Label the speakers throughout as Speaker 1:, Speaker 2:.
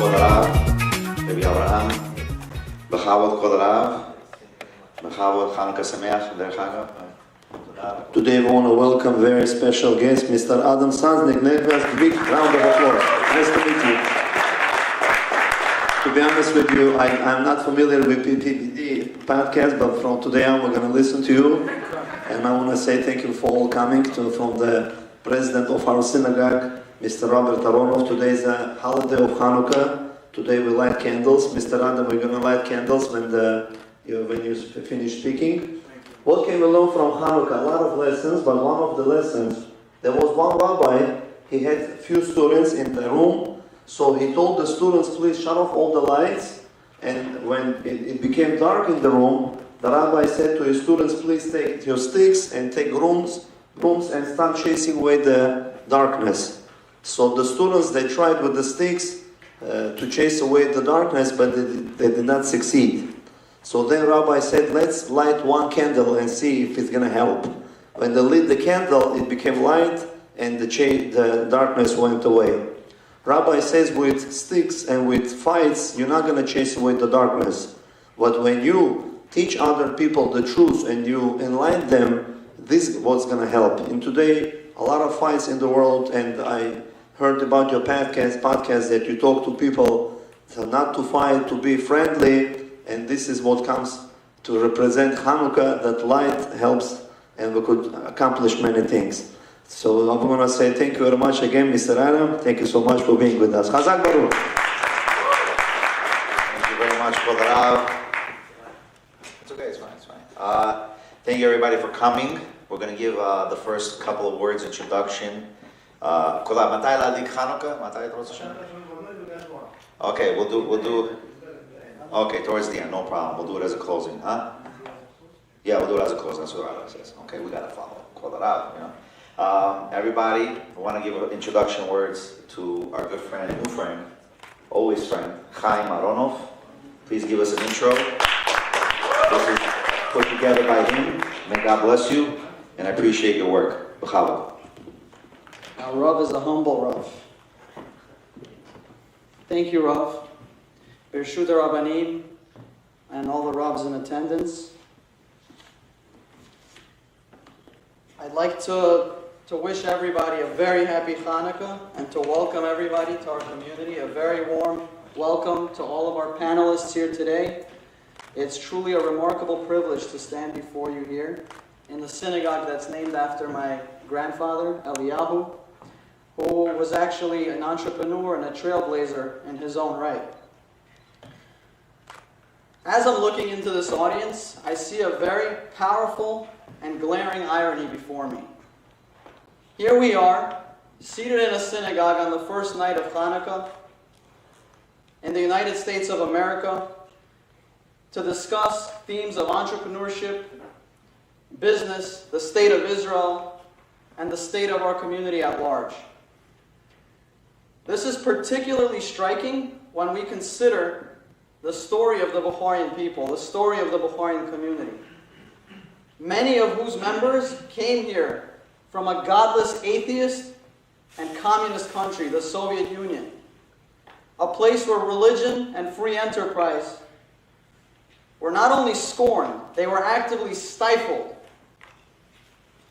Speaker 1: כבוד הרב, רבי אברהם, בכבוד כבוד הרב, בכבוד חנוכה שמח, דרך אגב.
Speaker 2: Today we want to welcome very special guest, Mr. Adam Sosnick. Let's big round of applause. Nice to meet you. To be honest with you, I'm not familiar with PPD podcast, but from today on we're going to listen to you. And I want to say thank you for all coming from the president of our synagogue, Mr. Robert Aronov. Today is a holiday of Hanukkah. Today we light candles. Mr. Adam, we're going to light candles when you finish speaking. What can we learn from Hanukkah? A lot of lessons, but one of the lessons, there was one rabbi, he had a few students in the room, so he told the students, please shut off all the lights, and when it became dark in the room, the rabbi said to his students, please take your sticks and take brooms and start chasing away the darkness. So the students, they tried with the sticks to chase away the darkness, but they did not succeed. So then Rabbi said, let's light one candle and see if it's going to help. When they lit the candle, it became light and the darkness went away. Rabbi says with sticks and with fights, you're not going to chase away the darkness. But when you teach other people the truth and you enlighten them, this is what's going to help. And today, a lot of fights in the world, and I heard about your podcast that you talk to people not to fight, to be friendly. And this is what comes to represent Hanukkah, that light helps and we could accomplish many things. So I'm going to say thank you very much again, Mr. Adam. Thank you so much for being with us. Chazak Baruch.
Speaker 1: Thank you very much, Kod Rav. It's okay, it's fine. Thank you everybody for coming. We're going to give the first couple of words, introduction. Kod Rav, matai ladik Hanukkah? Matai Rosh Hashanah? Okay, we'll do. Okay, towards the end, no problem. We'll do it as a closing, huh? Yeah, we'll do it as a closing. That's what Rabbi says. Okay, we gotta follow. Call it out, you know. Everybody, we want to give introduction words to our good friend, new friend, always friend, Chaim Aronov. Please give us an intro. This is put together by him. May God bless you, and I appreciate your work. B'chavod.
Speaker 3: Now, Rav is a humble Rav. Thank you, Rav. Birshut Rabbanim and all the Ravs in attendance. I'd like to wish everybody a very happy Hanukkah and to welcome everybody to our community. A very warm welcome to all of our panelists here today. It's truly a remarkable privilege to stand before you here in the synagogue that's named after my grandfather, Eliyahu, who was actually an entrepreneur and a trailblazer in his own right. As I'm looking into this audience, I see a very powerful and glaring irony before me. Here we are, seated in a synagogue on the first night of Hanukkah in the United States of America to discuss themes of entrepreneurship, business, the state of Israel, and the state of our community at large. This is particularly striking when we consider the story of the Bukharian people, the story of the Bukharian community, many of whose members came here from a godless atheist and communist country, the Soviet Union, a place where religion and free enterprise were not only scorned, they were actively stifled.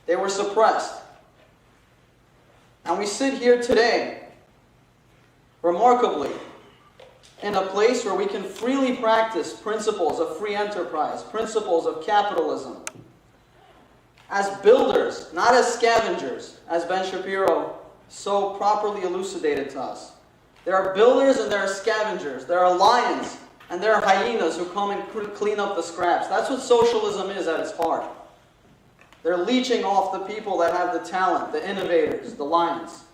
Speaker 3: They were suppressed. And we sit here today, remarkably, in a place where we can freely practice principles of free enterprise, principles of capitalism, as builders, not as scavengers, as Ben Shapiro so properly elucidated to us. There are builders and there are scavengers. There are lions and there are hyenas who come and clean up the scraps. That's what socialism is at its heart. They're leeching off the people that have the talent, the innovators, the lions.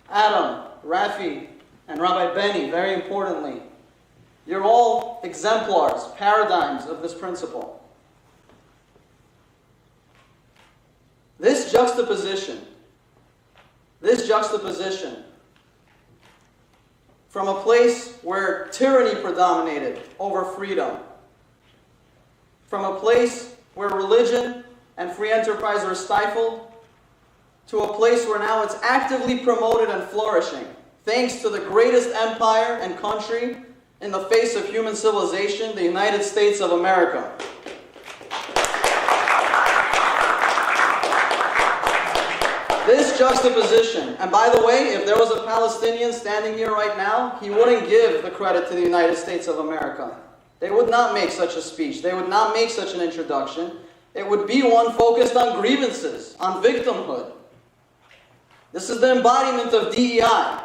Speaker 3: Adam, Rafi, and Rabbi Benny, very importantly, you're all exemplars, paradigms of this principle. This juxtaposition from a place where tyranny predominated over freedom, from a place where religion and free enterprise are stifled, to a place where now it's actively promoted and flourishing. thanks to the greatest empire and country in the face of human civilization, the United States of America. This juxtaposition, and by the way, if there was a Palestinian standing here right now, he wouldn't give the credit to the United States of America. They would not make such a speech. They would not make such an introduction. It would be one focused on grievances, on victimhood. This is the embodiment of DEI.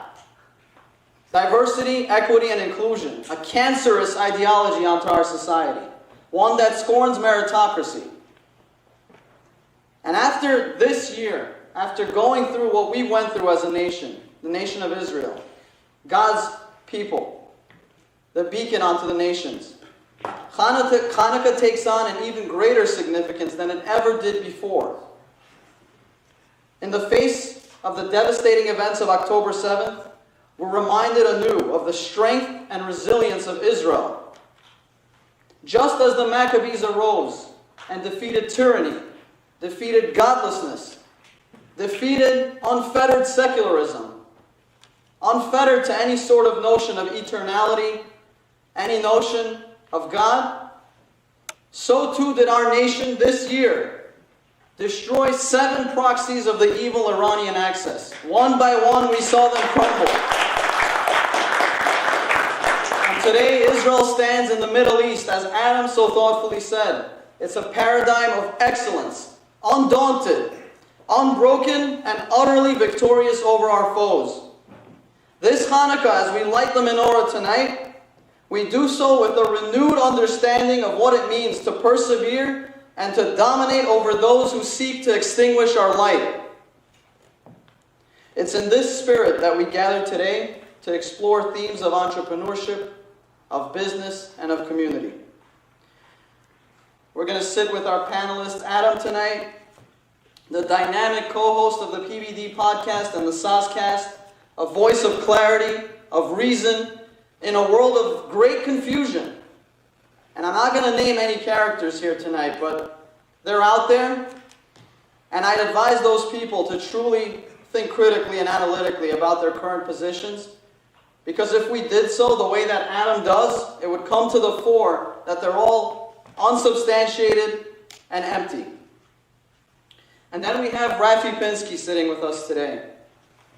Speaker 3: Diversity, equity, and inclusion. A cancerous ideology onto our society. One that scorns meritocracy. And after this year, after going through what we went through as a nation, the nation of Israel, God's people, the beacon onto the nations, Hanukkah takes on an even greater significance than it ever did before. In the face of the devastating events of October 7th, we're reminded anew of the strength and resilience of Israel. Just as the Maccabees arose and defeated tyranny, defeated godlessness, defeated unfettered secularism, unfettered to any sort of notion of eternality, any notion of God, so too did our nation this year destroy 7 proxies of the evil Iranian axis. One by one we saw them crumble. And today Israel stands in the Middle East, as Adam so thoughtfully said. It's a paradigm of excellence, undaunted, unbroken, and utterly victorious over our foes. This Hanukkah, as we light the menorah tonight, we do so with a renewed understanding of what it means to persevere and to dominate over those who seek to extinguish our light. It's in this spirit that we gather today to explore themes of entrepreneurship, of business, and of community. We're going to sit with our panelist, Adam, tonight, the dynamic co-host of the PBD podcast and the Soscast, a voice of clarity, of reason, in a world of great confusion. And I'm not going to name any characters here tonight, but they're out there, and I'd advise those people to truly think critically and analytically about their current positions, because if we did so the way that Adam does, it would come to the fore that they're all unsubstantiated and empty. And then we have Rafi Pinsky sitting with us today.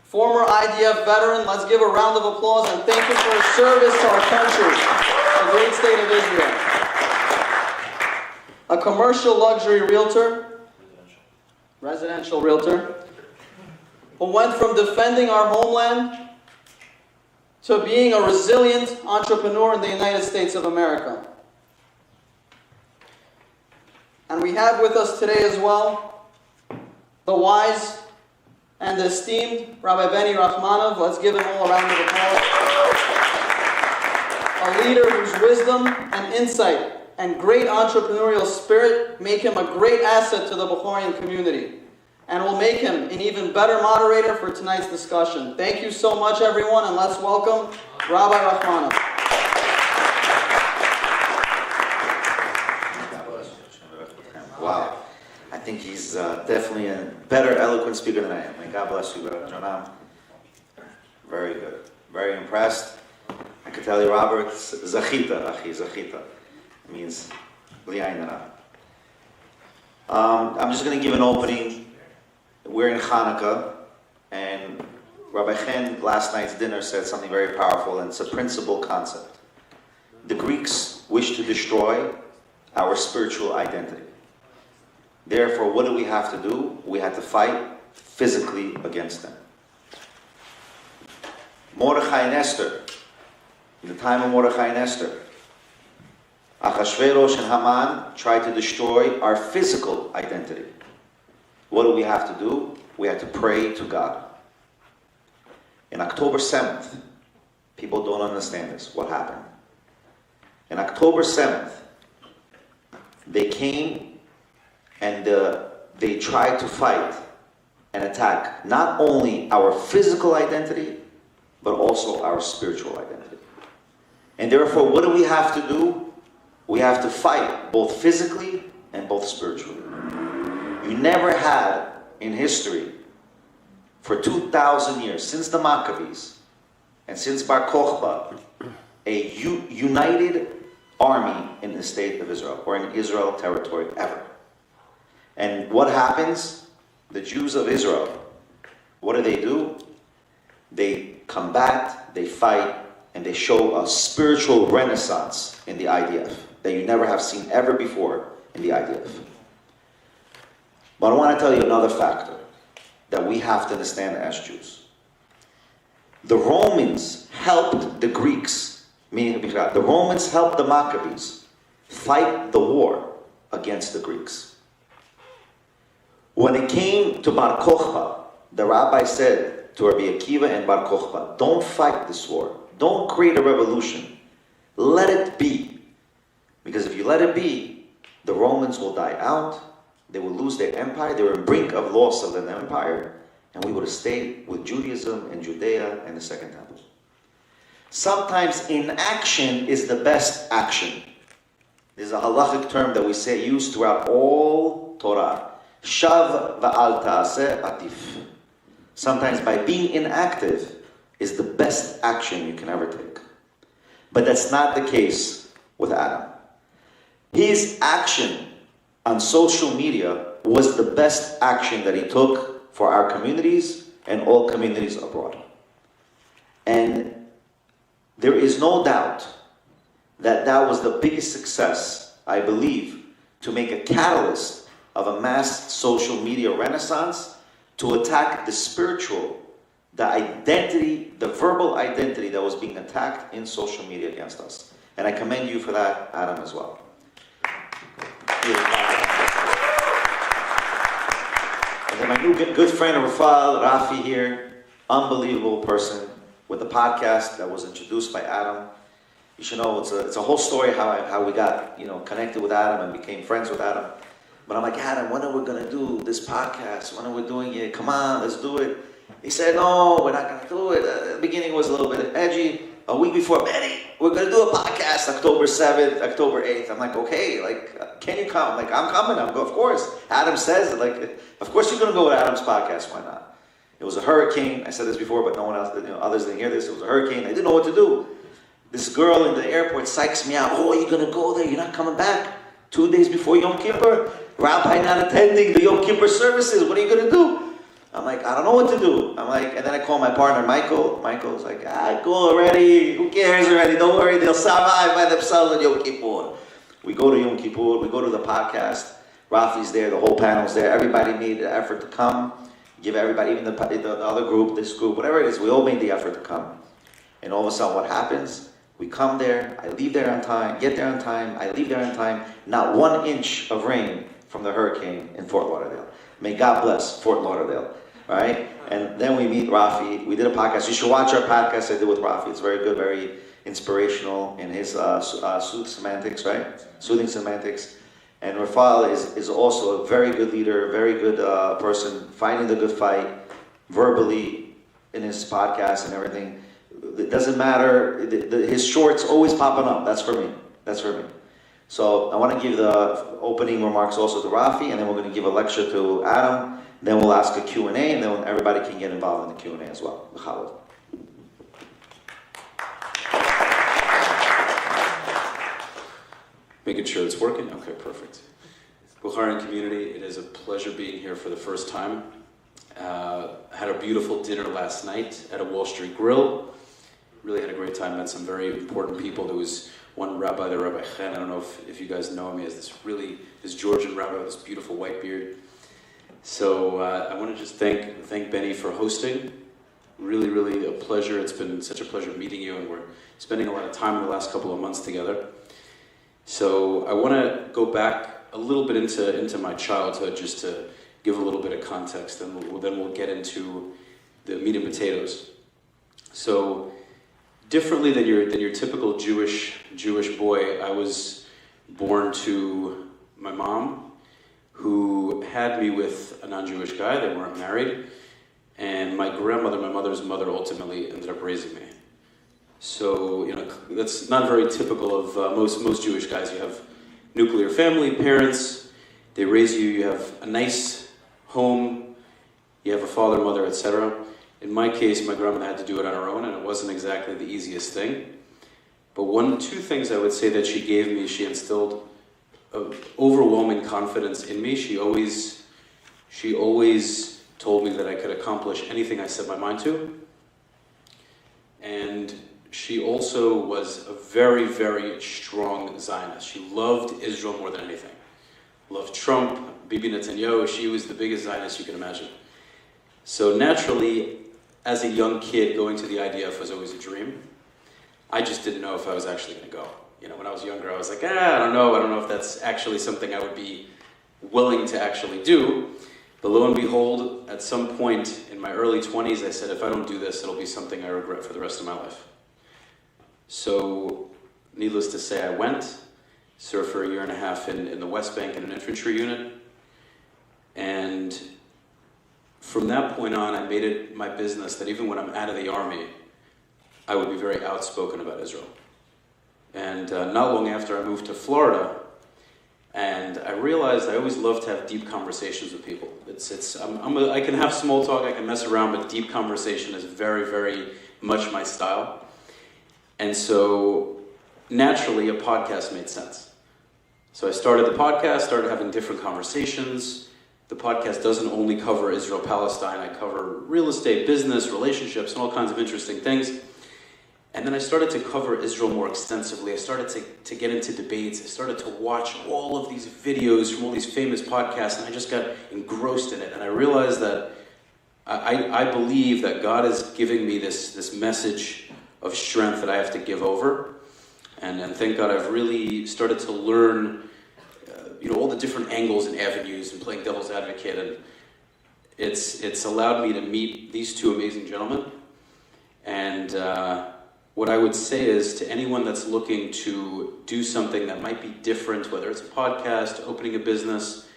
Speaker 3: Former IDF veteran, let's give a round of applause and thank him for his service to our country, the great state of Israel. A commercial luxury realtor, residential realtor, who went from defending our homeland to being a resilient entrepreneur in the United States of America. And we have with us today as well the wise and esteemed Rabbi Benny Rachmanov. Let's give him all a round of applause. A leader whose wisdom and insight and great entrepreneurial spirit make him a great asset to the Bukharian community and will make him an even better moderator for tonight's discussion. Thank you so much, everyone, and let's welcome Rabbi Rachmanov.
Speaker 1: Wow. I think he's definitely a better eloquent speaker than I am. May God bless you, Brother Jonam. Very good. Very impressed. I can tell you, Robert, Zachita, Achi, Zachita. It means Li'ainara. I'm just going to give an opening. We're in Hanukkah, and Rabbi Chen, last night's dinner, said something very powerful, and it's a principal concept. The Greeks wished to destroy our spiritual identity. Therefore, what do we have to do? We had to fight physically against them. Mordechai and Esther, in the time of Mordechai and Esther, Achashverosh and Haman tried to destroy our physical identity. What do we have to do? We had to pray to God. In October 7th, people don't understand this, what happened. In October 7th, they came and they tried to fight and attack not only our physical identity, but also our spiritual identity. And therefore, what do we have to do? We have to fight both physically and both spiritually. You never had in history, for 2,000 years, since the Maccabees, and since Bar Kokhba, a united army in the state of Israel, or in Israel territory ever. And what happens? The Jews of Israel, what do? They combat, they fight, and they show a spiritual renaissance in the IDF that you never have seen ever before in the IDF. But I want to tell you another factor that we have to understand as Jews. The Romans helped the Greeks, meaning the Romans helped the Maccabees fight the war against the Greeks. When it came to Bar Kokhba, the rabbi said to Rabbi Akiva and Bar Kokhba, don't fight this war. Don't create a revolution. Let it be. Because if you let it be, the Romans will die out. They will lose their empire. They were on the brink of loss of an empire. And we would have stayed with Judaism and Judea and the Second Temple. Sometimes inaction is the best action. There's a halachic term that we use throughout all Torah. Shav va'al ta'aseh atif. Sometimes by being inactive is the best action you can ever take. But that's not the case with Adam. His action on social media was the best action that he took for our communities and all communities abroad. And there is no doubt that that was the biggest success, I believe, to make a catalyst of a mass social media renaissance to attack the spiritual, the identity, the verbal identity that was being attacked in social media against us. And I commend you for that, Adam, as well. And then my new good friend, Rafi here, unbelievable person with the podcast that was introduced by Adam. You should know it's a whole story how we got connected with Adam and became friends with Adam. But I'm like, Adam, when are we going to do this podcast? When are we doing it? Come on, let's do it. He said, no, we're not going to do it. The beginning was a little bit edgy. A week before, Benny, we're going to do a podcast October 7th, October 8th. I'm like, okay, can you come? I'm like, I'm coming. Of course. Adam says, of course you're going to go with Adam's podcast. Why not? It was a hurricane. I said this before, but no one else, others didn't hear this. It was a hurricane. I didn't know what to do. This girl in the airport psychs me out. Oh, you're going to go there? You're not coming back? 2 days before Yom Kippur? Rabbi not attending the Yom Kippur services. What are you going to do? I'm like, I don't know what to do. I'm like, and then I call my partner, Michael. Michael's like, go already. Who cares already? Don't worry. They'll survive by themselves on Yom Kippur. We go to Yom Kippur. We go to the podcast. Rafi's there. The whole panel's there. Everybody made the effort to come. Give everybody, even the other group, this group, whatever it is, we all made the effort to come. And all of a sudden, what happens? We come there. I leave there on time. Get there on time. I leave there on time. Not 1 inch of rain from the hurricane in Fort Lauderdale. May God bless Fort Lauderdale. Right? And then we meet Rafi. We did a podcast. You should watch our podcast I did with Rafi. It's very good, very inspirational in his soothing semantics, right? Soothing semantics. And Rafael is also a very good leader, very good person, fighting the good fight, verbally in his podcast and everything. It doesn't matter. His shorts always popping up. That's for me. That's for me. So I want to give the opening remarks also to Rafi, and then we're going to give a lecture to Adam. Then we'll ask a Q&A, and then everybody can get involved in the Q&A as well.
Speaker 4: Making sure it's working? Okay, perfect. Bukharian community, it is a pleasure being here for the first time. Had a beautiful dinner last night at a Wall Street Grill. Really had a great time, met some very important people. There was one rabbi, the Rabbi Chen, I don't know if you guys know him, he has this Georgian rabbi with this beautiful white beard. So I want to just thank Benny for hosting. Really, really a pleasure. It's been such a pleasure meeting you, and we're spending a lot of time in the last couple of months together. So I want to go back a little bit into my childhood, just to give a little bit of context, and then we'll get into the meat and potatoes. So differently than your typical Jewish boy, I was born to my mom, who had me with a non-Jewish guy. They weren't married. And my grandmother, my mother's mother, ultimately ended up raising me. So, that's not very typical of most Jewish guys. You have nuclear family, parents, they raise you, you have a nice home, you have a father, mother, etc. In my case, my grandmother had to do it on her own, and it wasn't exactly the easiest thing. But two things I would say that she gave me, she instilled overwhelming confidence in me. She always told me that I could accomplish anything I set my mind to. And she also was a very, very strong Zionist. She loved Israel more than anything. Loved Trump, Bibi Netanyahu. She was the biggest Zionist you can imagine. So naturally, as a young kid, going to the IDF was always a dream. I just didn't know if I was actually going to go. You know, when I was younger, I was like, I don't know if that's actually something I would be willing to actually do. But lo and behold, at some point in my early 20s, I said, if I don't do this, it'll be something I regret for the rest of my life. So, needless to say, I went, served for 1.5 years in the West Bank in an infantry unit, and from that point on, I made it my business that even when I'm out of the army, I would be very outspoken about Israel. And not long after, I moved to Florida, and I realized I always love to have deep conversations with people. I can have small talk, I can mess around, but deep conversation is very, very much my style. And so, naturally, a podcast made sense. So I started the podcast, started having different conversations. The podcast doesn't only cover Israel-Palestine, I cover real estate, business, relationships, and all kinds of interesting things. And then I started to cover Israel more extensively. I started to get into debates. I started to watch all of these videos from all these famous podcasts, and I just got engrossed in it. And I realized that I believe that God is giving me this message of strength that I have to give over. And thank God I've really started to learn all the different angles and avenues and playing devil's advocate. And it's allowed me to meet these two amazing gentlemen. And what I would say is to anyone that's looking to do something that might be different, whether it's a podcast, opening a business,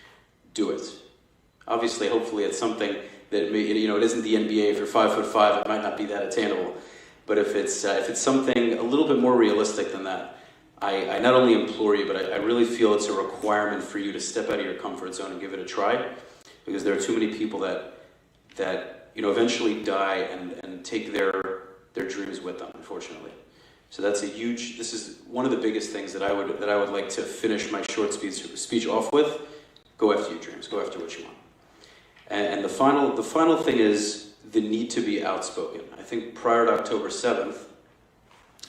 Speaker 4: do it. Obviously, hopefully it's something that it isn't the NBA. If you're 5'5", it might not be that attainable. But if it's something a little bit more realistic than that, I not only implore you, but I really feel it's a requirement for you to step out of your comfort zone and give it a try, because there are too many people that eventually die and take their dreams with them, unfortunately. So this is one of the biggest things that I would like to finish my short speech off with. Go after your dreams, go after what you want. And the final thing is the need to be outspoken. I think prior to October 7th,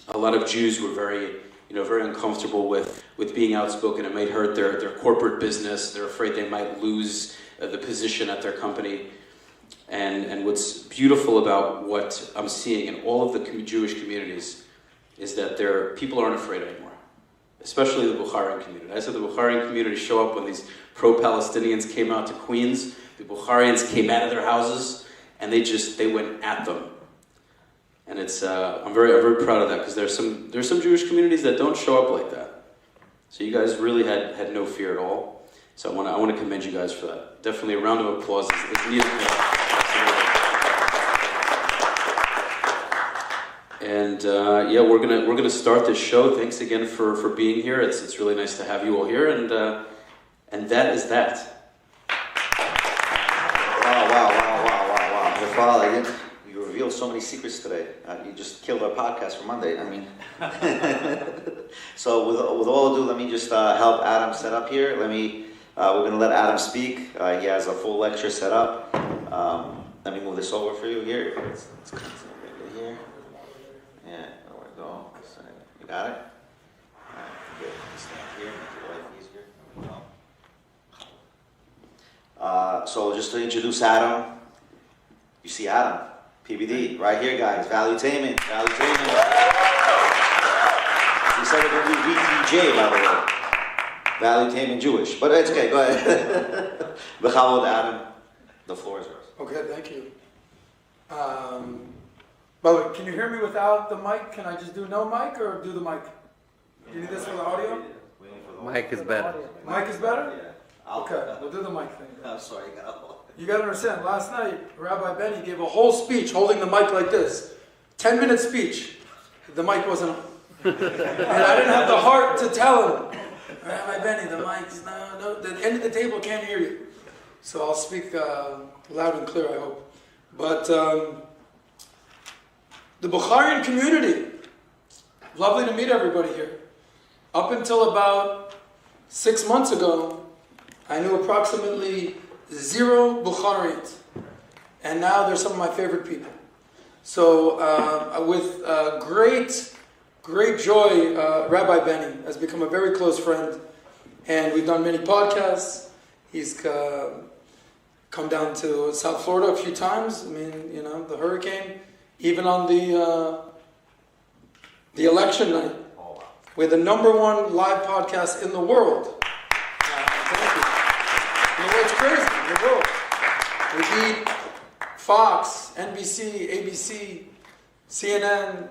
Speaker 4: a lot of Jews were very uncomfortable with being outspoken. It might hurt their corporate business. They're afraid they might lose the position at their company. And what's beautiful about what I'm seeing in all of the Jewish communities is that people aren't afraid anymore, especially the Bukharian community. I said the Bukharian community show up when these pro-Palestinians came out to Queens. The Bukharians came out of their houses and they went at them. And I'm very proud of that, because there's some Jewish communities that don't show up like that. So you guys really had no fear at all. So I want to commend you guys for that. Definitely a round of applause is needed. And we're gonna start this show. Thanks again for being here. It's really nice to have you all here. And that is that.
Speaker 1: Wow. Your father, you revealed so many secrets today. You just killed our podcast for Monday. I mean, so with all ado, let me just help Adam set up here. We're going to let Adam speak. He has a full lecture set up. Let me move this over for you here. Let's come right here. Yeah, there we go. You got it? All right, good. Stand here, make your life easier. So just to introduce Adam, you see Adam, PBD, right here, guys. Valuetainment. He said it would be VTJ, by the way. Valuetainment Jewish, but it's okay. Go ahead. Bechavod, Adam. The floor is yours.
Speaker 5: Okay, thank you. By the way, can you hear me without the mic? Can I just do no mic or do the mic? Do you need this for the audio?
Speaker 6: Mic is better.
Speaker 5: Mic is better?
Speaker 1: Yeah.
Speaker 5: Okay, we'll do the mic thing.
Speaker 1: I'm sorry.
Speaker 5: You gotta understand, last night, Rabbi Benny gave a whole speech holding the mic like this. 10-minute speech. The mic wasn't on. And I didn't have the heart to tell him, Rabbi Benny, the mic's no, the end of the table can't hear you. So I'll speak loud and clear, I hope. But The Bukharian community. Lovely to meet everybody here. Up until about 6 months ago, I knew approximately 0 Bukharians. And now they're some of my favorite people. So with great joy, Rabbi Benny has become a very close friend. And we've done many podcasts. He's come down to South Florida a few times. I mean, you know, the hurricane. Even on the election night. We're the #1 live podcast in the world. Thank you. You know, it's crazy in the world. We beat Fox, NBC, ABC, CNN,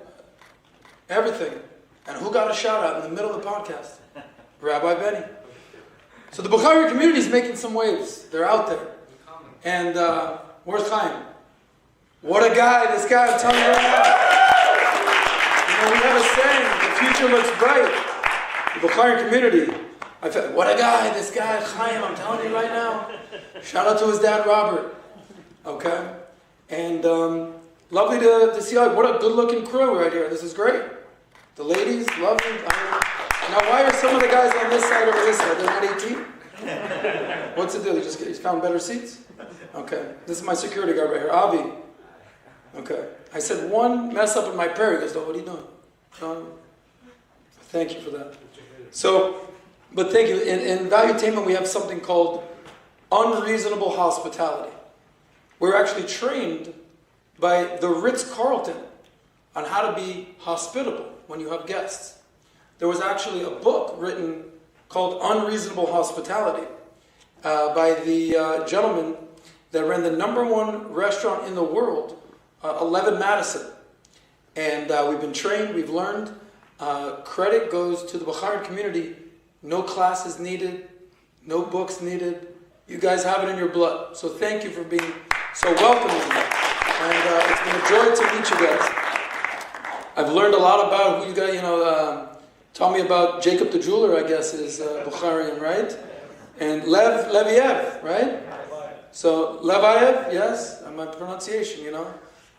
Speaker 5: everything. And who got a shout out in the middle of the podcast? Rabbi Benny. So the Bukharian community is making some waves. They're out there. And where's Chaim? What a guy, this guy, I'm telling you right now. You know, we have a saying, the future looks bright. The Bukharian community, I felt, what a guy, this guy, Chaim, I'm telling you right now. Shout out to his dad, Robert. Okay? And lovely to see, what a good-looking crew right here. This is great. The ladies, lovely. Now, why are some of the guys on this side over this side? They're not 18? What's the deal? You just found better seats? Okay. This is my security guard right here, Avi. Okay. I said one mess up in my prayer. He goes, oh, what are you doing? Thank you for that. So, but thank you. In Valuetainment, we have something called unreasonable hospitality. We're actually trained by the Ritz-Carlton on how to be hospitable when you have guests. There was actually a book written called Unreasonable Hospitality by the gentleman that ran the #1 restaurant in the world, 11 Madison. And we've been trained, we've learned. Credit goes to the Bukharian community. No classes needed, no books needed. You guys have it in your blood. So thank you for being so welcoming. And it's been a joy to meet you guys. I've learned a lot about who you guys, tell me about Jacob the jeweler, I guess, is Bukharian, right? And Leviev, right? So, Leviev, yes, my pronunciation,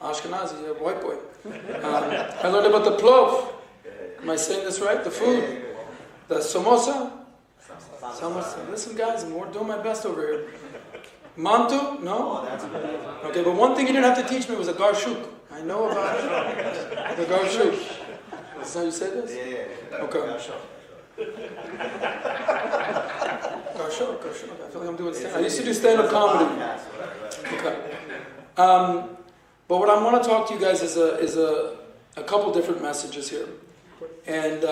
Speaker 5: Ashkenazi, white boy. I learned about the plov. Am I saying this right? The food. The samosa. Samosa. Listen, guys, I'm doing my best over here. Mantu? No? Okay, but one thing you didn't have to teach me was a garshuk. I know about it. The garshuk. Is that how you say this? Yeah. Okay. Garshuk. I feel like I'm doing stand-up. I used to do stand-up comedy. Okay. But what I want to talk to you guys is a couple different messages here. And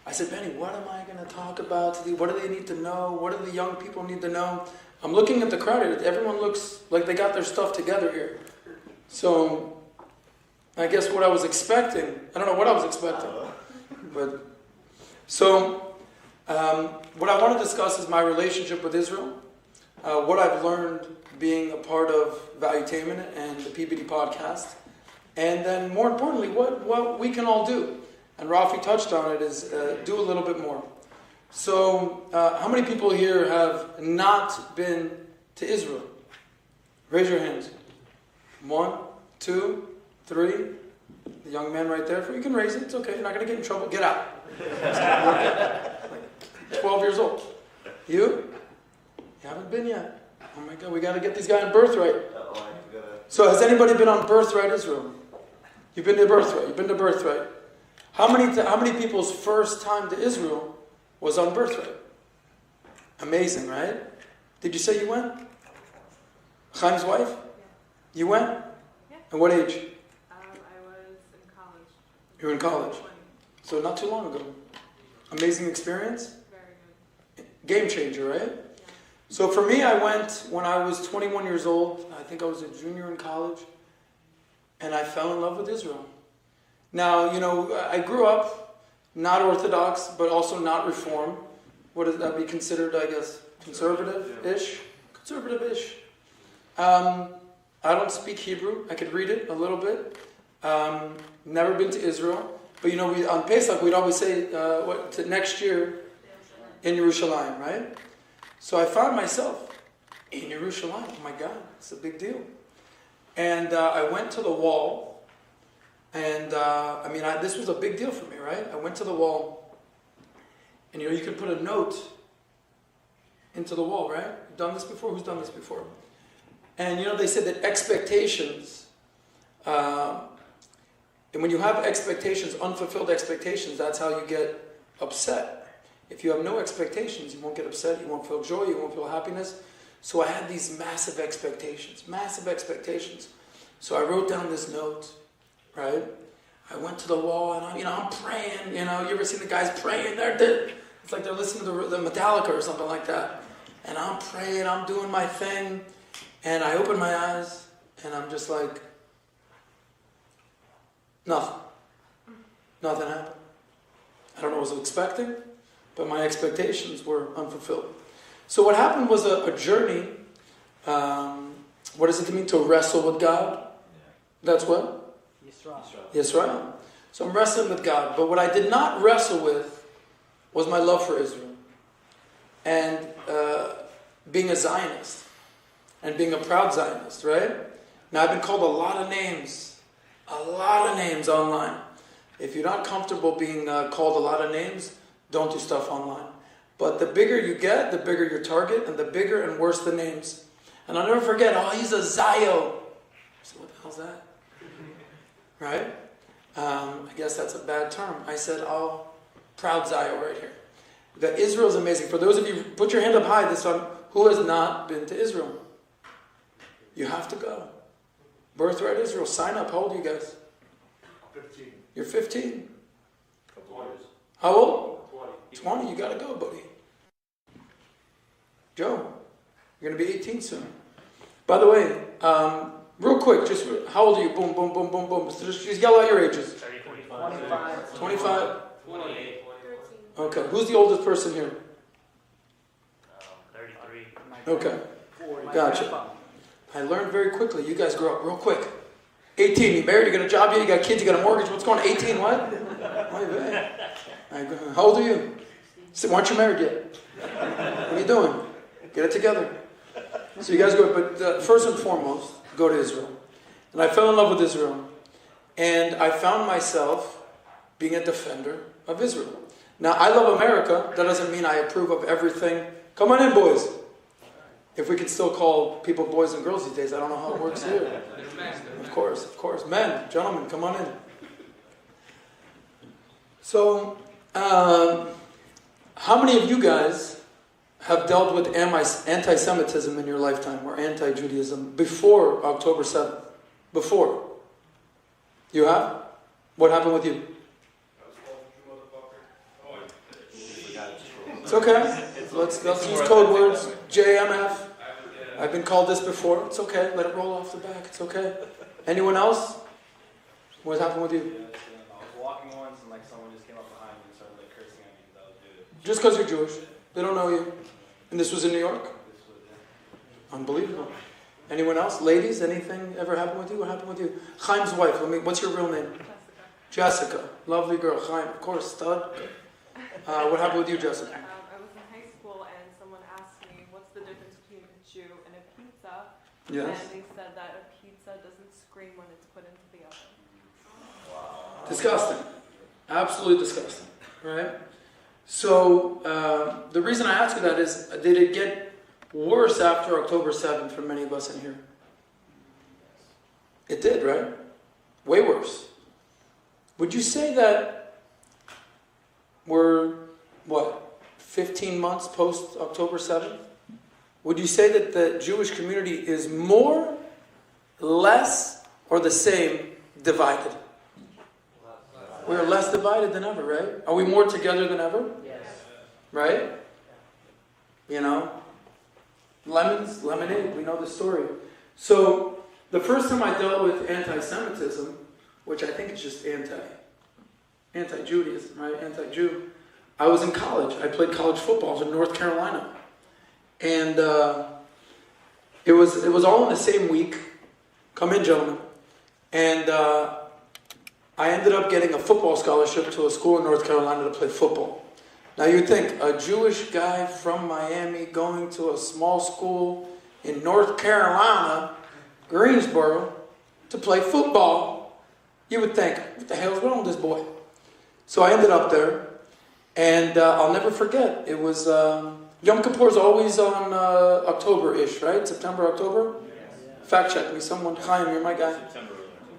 Speaker 5: I said, Benny, what am I going to talk about today? What do they need to know? What do the young people need to know? I'm looking at the crowd here. Everyone looks like they got their stuff together here. So I guess what I was expecting, I don't know what I was expecting. But so what I want to discuss is my relationship with Israel, what I've learned being a part of Valuetainment and the PBD podcast, and then more importantly, what we can all do. And Rafi touched on it, is do a little bit more. So, how many people here have not been to Israel? Raise your hands. 1, 2, 3. The young man right there. You can raise it. It's okay. You're not going to get in trouble. Get out. 12 years old. You? You haven't been yet. Oh my God, we got to get these guys on Birthright. So, has anybody been on Birthright Israel? You've been to Birthright. You've been to Birthright. How many people's first time to Israel was on Birthright? Amazing, right? Did you say you went? Chaim's wife? You went?
Speaker 7: Yeah.
Speaker 5: At what age?
Speaker 7: I was in college.
Speaker 5: You were in college?
Speaker 7: 20.
Speaker 5: So not too long ago. Amazing experience?
Speaker 7: Very good.
Speaker 5: Game changer, right?
Speaker 7: Yeah.
Speaker 5: So for me, I went when I was 21 years old. I think I was a junior in college. And I fell in love with Israel. Now, I grew up not Orthodox, but also not Reform. What does that be considered, I guess? Conservative-ish? Conservative-ish. I don't speak Hebrew. I could read it a little bit. Never been to Israel. But, on Pesach, we'd always say, next year in Yerushalayim, right? So I found myself in Yerushalayim. Oh, my God, it's a big deal. And I went to the wall And this was a big deal for me, right? I went to the wall, and you can put a note into the wall, right? You've done this before? Who's done this before? And they said that expectations, and when you have expectations, unfulfilled expectations, that's how you get upset. If you have no expectations, you won't get upset, you won't feel joy, you won't feel happiness. So I had these massive expectations. So I wrote down this note, right? I went to the wall and I'm praying. You ever seen the guys praying? It's like they're listening to the Metallica or something like that. And I'm praying, I'm doing my thing. And I open my eyes and I'm just like, nothing. Nothing happened. I don't know what I was expecting, but my expectations were unfulfilled. So what happened was a journey. What does it mean to wrestle with God? That's what? Yisrael. So I'm wrestling with God. But what I did not wrestle with was my love for Israel. And being a Zionist. And being a proud Zionist, right? Now I've been called a lot of names online. If you're not comfortable being called a lot of names, don't do stuff online. But the bigger you get, the bigger your target, and the bigger and worse the names. And I'll never forget, he's a Zio. So what the hell's that? Right? I guess that's a bad term. I said, proud Zio right here. That Israel is amazing. For those of you, put your hand up high this time, who has not been to Israel? You have to go. Birthright Israel, sign up. How old are you guys?
Speaker 8: 15.
Speaker 5: You're 15.
Speaker 8: 20.
Speaker 5: How old? 20, you gotta go, buddy. Joe, you're gonna be 18 soon. By the way, real quick, just how old are you? Boom, boom, boom, boom, boom. Just yell out your ages.
Speaker 8: 25.
Speaker 5: 25?
Speaker 8: 28.
Speaker 7: 13.
Speaker 5: Okay. Who's the oldest person here?
Speaker 8: 33.
Speaker 5: Okay. Gotcha. I learned very quickly. You guys grow up real quick. 18, you married, you got a job yet, you got kids, you got a mortgage. What's going on? 18, what? How old are you? Why aren't you married yet? What are you doing? Get it together. So you guys go, but first and foremost, go to Israel. And I fell in love with Israel. And I found myself being a defender of Israel. Now, I love America. That doesn't mean I approve of everything. Come on in, boys. If we can still call people boys and girls these days, I don't know how it works here. Of course. Men, gentlemen, come on in. So, how many of you guys have dealt with anti-Semitism in your lifetime, or anti-Judaism, before October 7th? Before? You have? What happened with you? It's okay. Let's use code words. JMF. I've been called this before. It's okay. Let it roll off the back. It's okay. Anyone else? What happened with you?
Speaker 9: I was walking once and someone just came up behind me and started cursing at me because I was Jewish.
Speaker 5: Just because you're Jewish. They don't know you. And this was in New York? Unbelievable. Anyone else? Ladies, anything ever happened with you? What happened with you? Chaim's wife. What's your real name? Jessica. Lovely girl. Chaim. Of course, stud. What happened with you, Jessica?
Speaker 7: I was in high school and someone asked me, what's the difference between a Jew and a pizza?
Speaker 5: Yes.
Speaker 7: And they said that a pizza doesn't scream when it's put into the oven.
Speaker 5: Disgusting. Absolutely disgusting. Right? So, the reason I ask you that is, did it get worse after October 7th for many of us in here? It did, right? Way worse. Would you say that we're, 15 months post October 7th? Would you say that the Jewish community is more, less, or the same divided? We're less divided than ever, right? Are we more together than ever?
Speaker 9: Yes.
Speaker 5: Right? Lemons, lemonade, we know the story. So, the first time I dealt with anti-Semitism, which I think is just anti-Judaism, right? Anti-Jew. I was in college. I played college football. I was in North Carolina. And it was all in the same week. Come in, gentlemen. And I ended up getting a football scholarship to a school in North Carolina to play football. Now you'd think, a Jewish guy from Miami going to a small school in North Carolina, Greensboro, to play football. You would think, what the hell's wrong with this boy? So I ended up there, and I'll never forget. It was Yom Kippur is always on October-ish, right? September, October. Yes. Fact check me, someone. Chaim, you're my guy. September.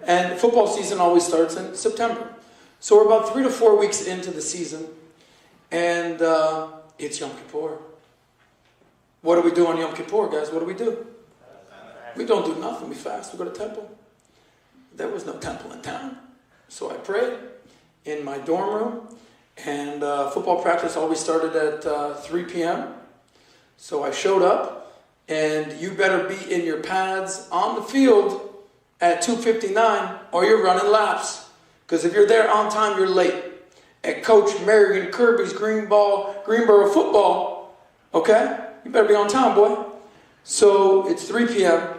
Speaker 5: And football season always starts in September. So we're about 3 to 4 weeks into the season, and it's Yom Kippur. What do we do on Yom Kippur, guys? What do? We don't do nothing. We fast. We go to temple. There was no temple in town. So I prayed in my dorm room, and football practice always started at 3 p.m. So I showed up, and you better be in your pads on the field at 2:59, or you're running laps. Because if you're there on time, you're late. At Coach Marion Kirby's Greenboro football, okay? You better be on time, boy. So it's 3 p.m.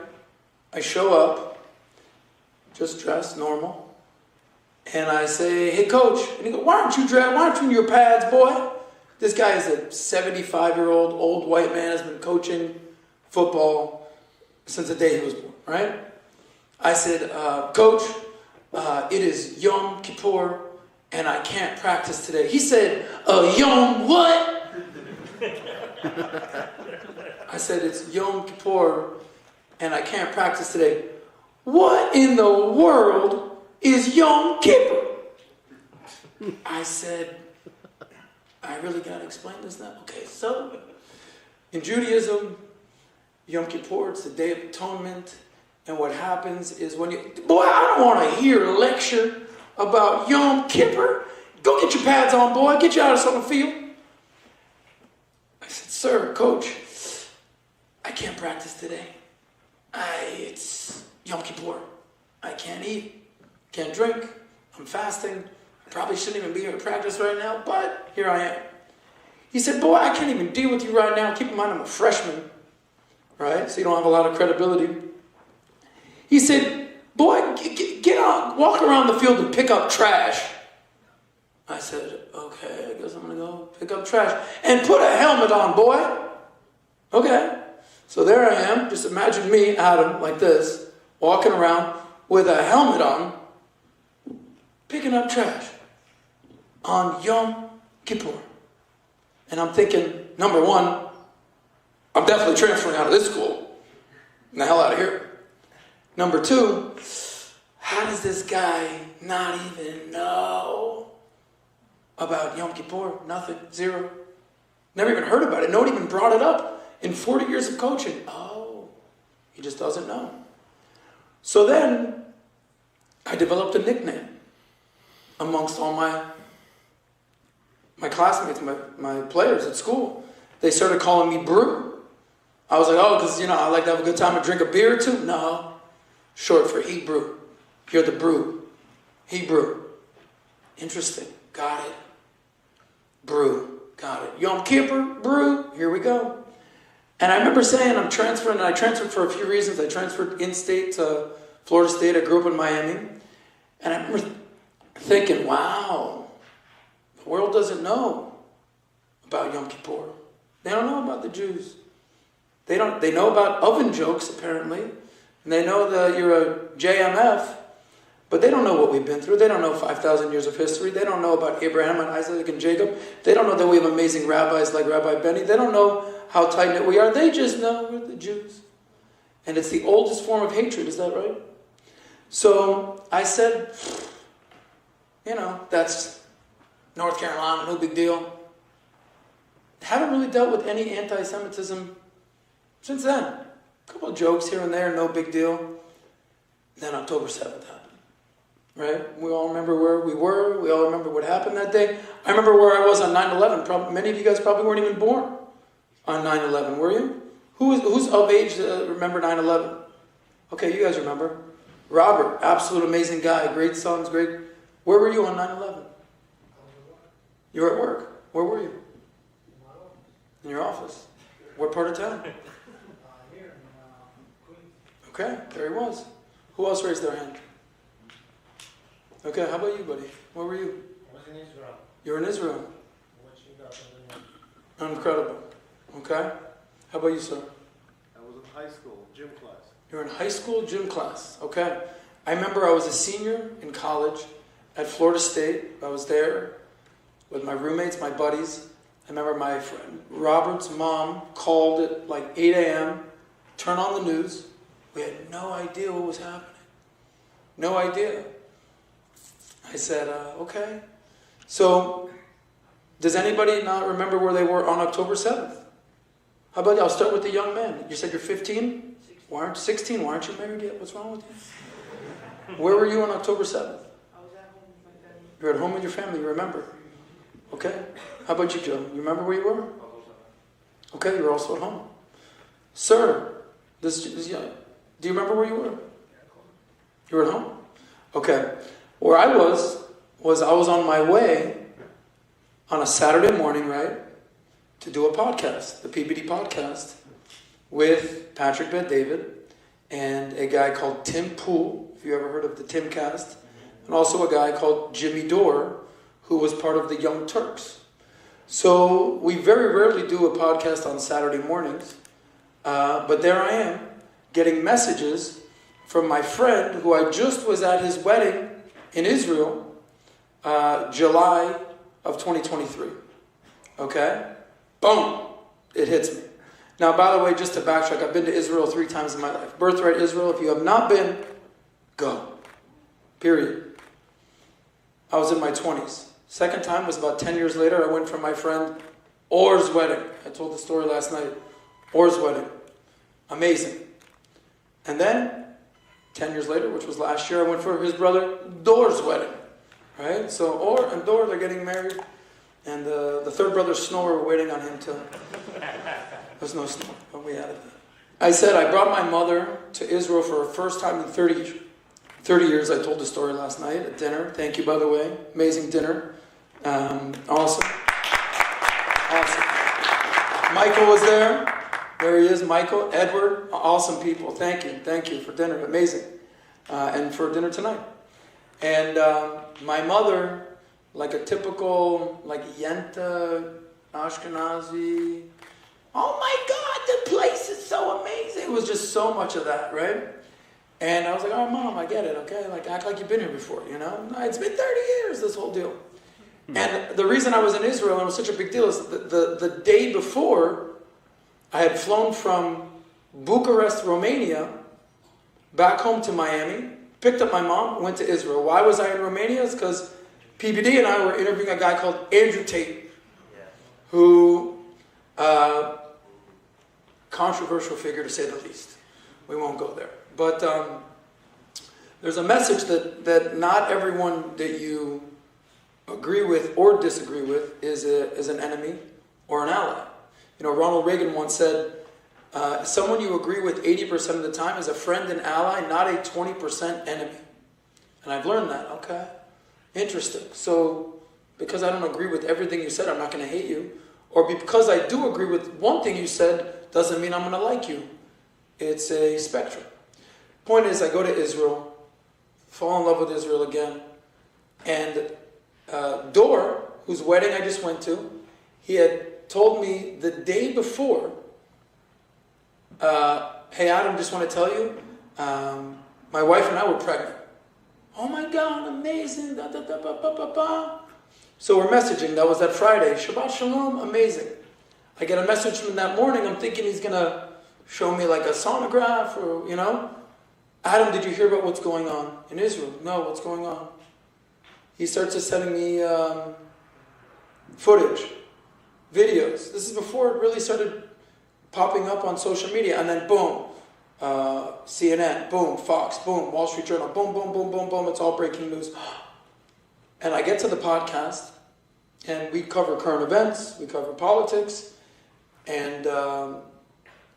Speaker 5: I show up, just dressed normal, and I say, "Hey, Coach." And he goes, why aren't you in your pads, boy? This guy is a 75-year-old old white man, has been coaching football since the day he was born, right? I said, "Coach, it is Yom Kippur, and I can't practice today." He said, Yom what? I said, "It's Yom Kippur, and I can't practice today." "What in the world is Yom Kippur?" I said, "I really got to explain this now." Okay, so in Judaism, Yom Kippur, it's the Day of Atonement. And what happens is when you... Boy, I don't want to hear a lecture about Yom Kippur. Go get your pads on, boy. Get you out of the field. I said, "Sir, Coach, I can't practice today. It's Yom Kippur. I can't eat, can't drink. I'm fasting. I probably shouldn't even be here to practice right now, but here I am." He said, "Boy, I can't even deal with you right now. Keep in mind I'm a freshman, right? So you don't have a lot of credibility." He said, "Boy, get on, walk around the field and pick up trash." I said, "Okay, I guess I'm going to go pick up trash. And put a helmet on, boy." Okay. So there I am. Just imagine me, Adam, like this, walking around with a helmet on, picking up trash on Yom Kippur. And I'm thinking, number one, I'm definitely transferring out of this school. Get the hell out of here. Number two, how does this guy not even know about Yom Kippur? Nothing. Zero. Never even heard about it. No one even brought it up in 40 years of coaching. Oh, he just doesn't know. So then I developed a nickname amongst all my classmates, my players at school. They started calling me Brew. I was like, oh, because, I like to have a good time and drink a beer or two. No. Short for Hebrew. You're the brew. Hebrew. Interesting. Got it. Brew. Got it. Yom Kippur, brew. Here we go. And I remember saying I'm transferring, and I transferred for a few reasons. I transferred in-state to Florida State. I grew up in Miami. And I remember thinking, wow, the world doesn't know about Yom Kippur. They don't know about the Jews. They know about oven jokes, apparently. And they know that you're a JMF, but they don't know what we've been through. They don't know 5,000 years of history. They don't know about Abraham and Isaac and Jacob. They don't know that we have amazing rabbis like Rabbi Benny. They don't know how tight-knit we are. They just know we're the Jews. And it's the oldest form of hatred, is that right? So I said, that's North Carolina, no big deal. Haven't really dealt with any anti-Semitism since then. A couple of jokes here and there, no big deal. Then October 7th happened, right? We all remember where we were. We all remember what happened that day. I remember where I was on 9/11. Many of you guys probably weren't even born on 9/11, were you? Who's of age to remember 9/11? Okay, you guys remember. Robert, absolute amazing guy, great sons, great. Where were you on 9/11? You were at work. Where were you? In your office. What part of town? Okay, there he was. Who else raised their hand? Okay, how about you, buddy? Where were you?
Speaker 8: I was in Israel.
Speaker 5: You were in Israel. Incredible. Okay. How about you, sir?
Speaker 8: I was in high school, gym class.
Speaker 5: You were in high school gym class. Okay. I remember I was a senior in college at Florida State. I was there with my roommates, my buddies. I remember my friend Robert's mom called at like 8 a.m., turned on the news. We had no idea what was happening. No idea. I said, okay. So, does anybody not remember where they were on October 7th? How about you? I'll start with the young man. You said you're 15? Why aren't you 16? Why aren't you married yet? What's wrong with you? Where were you on October 7th?
Speaker 7: I was at home with my family.
Speaker 5: You're at home with your family, you remember? Okay. How about you, Joe? You remember where you were? Okay, you were also at home. Sir, do you remember where you were? You were at home? Okay. Where I was I was on my way on a Saturday morning, right, to do a podcast, the PBD podcast, with Patrick Bet-David and a guy called Tim Pool, if you ever heard of the Timcast, and also a guy called Jimmy Dore, who was part of the Young Turks. So we very rarely do a podcast on Saturday mornings, but there I am, getting messages from my friend who I just was at his wedding in Israel, July of 2023. Okay? Boom! It hits me. Now, by the way, just to backtrack, I've been to Israel 3 times in my life. Birthright Israel, if you have not been, go. Period. I was in my 20s. Second time was about 10 years later. I went for my friend Or's wedding. I told the story last night. Or's wedding. Amazing. And then, 10 years later, which was last year, I went for his brother Dor's wedding. Right? So Or and Dor, they're getting married. And the third brother, Snore, we're waiting on him to... There's no Snore, but we added that. I said I brought my mother to Israel for her first time in 30 years. I told the story last night at dinner. Thank you, by the way. Amazing dinner. Awesome. Michael was there. There he is, Michael, Edward. Awesome people. Thank you for dinner. Amazing. And for dinner tonight. And my mother, like a typical, like Yenta, Ashkenazi. Oh my God, the place is so amazing. It was just so much of that, right? And I was like, oh, Mom, I get it, okay? Like, act like you've been here before, you know? It's been 30 years, this whole deal. And the reason I was in Israel, and it was such a big deal, is the day before, I had flown from Bucharest, Romania, back home to Miami, picked up my mom, went to Israel. Why was I in Romania? It's because PBD and I were interviewing a guy called Andrew Tate, who, controversial figure to say the least. We won't go there. But there's a message that not everyone that you agree with or disagree with is an enemy or an ally. You know, Ronald Reagan once said, someone you agree with 80% of the time is a friend and ally, not a 20% enemy. And I've learned that. Okay. Interesting. So, because I don't agree with everything you said, I'm not going to hate you. Or because I do agree with one thing you said, doesn't mean I'm going to like you. It's a spectrum. Point is, I go to Israel, fall in love with Israel again, and Dor, whose wedding I just went to, he had told me the day before, hey Adam, just want to tell you, my wife and I were pregnant. Oh my God, amazing, da, da, da, ba, ba, ba, ba. So we're messaging, that was that Friday, Shabbat Shalom, amazing. I get a message from him that morning, I'm thinking he's going to show me like a sonograph or, you know. Adam, did you hear about what's going on in Israel? No, what's going on? He starts to sending me footage, videos. This is before it really started popping up on social media. And then boom, CNN, boom, Fox, boom, Wall Street Journal, boom, boom, boom, boom, boom. It's all breaking news. And I get to the podcast, and we cover current events, we cover politics, and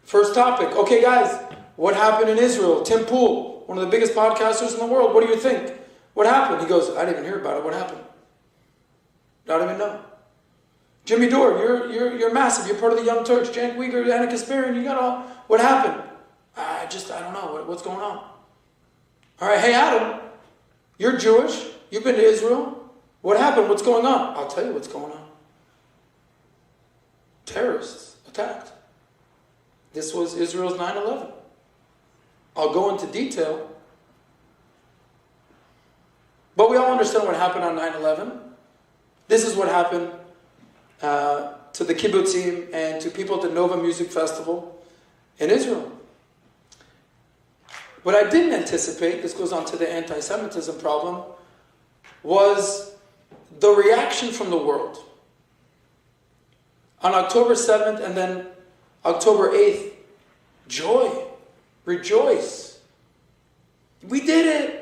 Speaker 5: first topic, okay guys, what happened in Israel? Tim Pool, one of the biggest podcasters in the world, what do you think? What happened? He goes, I didn't even hear about it, what happened? I don't even know. Jimmy Dore, you're massive, you're part of the Young Turks, Jan Uyghur, Anna Kasparian, you got all, what happened? I don't know, what's going on? All right, hey Adam, you're Jewish, you've been to Israel, what happened, what's going on? I'll tell you what's going on. Terrorists attacked. This was Israel's 9/11. I'll go into detail. But we all understand what happened on 9/11. This is what happened to the kibbutzim and to people at the Nova Music Festival in Israel. What I didn't anticipate, this goes on to the anti-Semitism problem, was the reaction from the world. On October 7th and then October 8th, joy, rejoice. We did it.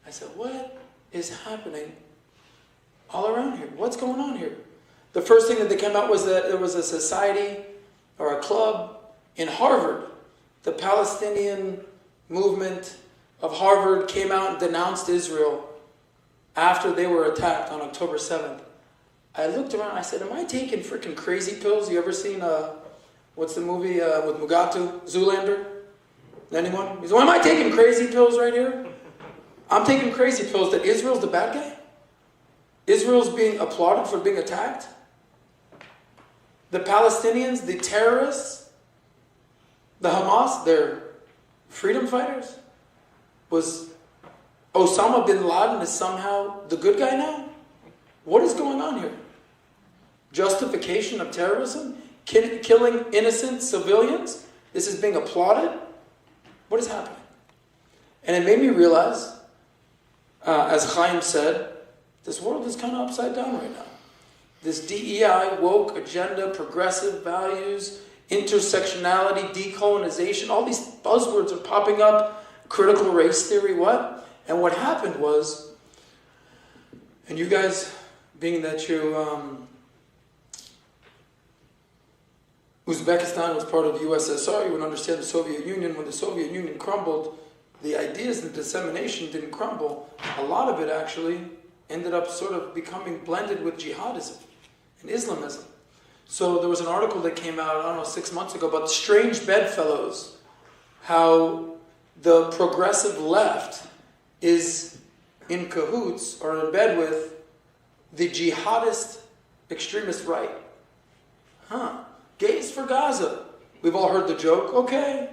Speaker 5: I said, what is happening all around here? What's going on here? The first thing that they came out was that there was a society or a club in Harvard. The Palestinian movement of Harvard came out and denounced Israel after they were attacked on October 7th. I looked around, I said, am I taking freaking crazy pills? You ever seen, what's the movie with Mugatu, Zoolander? Anyone? He said, well, am I taking crazy pills right here? I'm taking crazy pills that Israel's the bad guy? Israel's being applauded for being attacked? The Palestinians, the terrorists, the Hamas, they're freedom fighters? Was Osama bin Laden is somehow the good guy now? What is going on here? Justification of terrorism? Killing innocent civilians? This is being applauded? What is happening? And it made me realize, as Chaim said, this world is kind of upside down right now. This DEI, woke agenda, progressive values, intersectionality, decolonization, all these buzzwords are popping up. Critical race theory, what? And what happened was, and you guys, being that you, Uzbekistan was part of the USSR, you would understand the Soviet Union. When the Soviet Union crumbled, the ideas and dissemination didn't crumble. A lot of it actually ended up sort of becoming blended with jihadism and Islamism. So there was an article that came out, I don't know, 6 months ago about strange bedfellows, how the progressive left is in cahoots or in bed with the jihadist extremist right. Gays for Gaza. We've all heard the joke. Okay,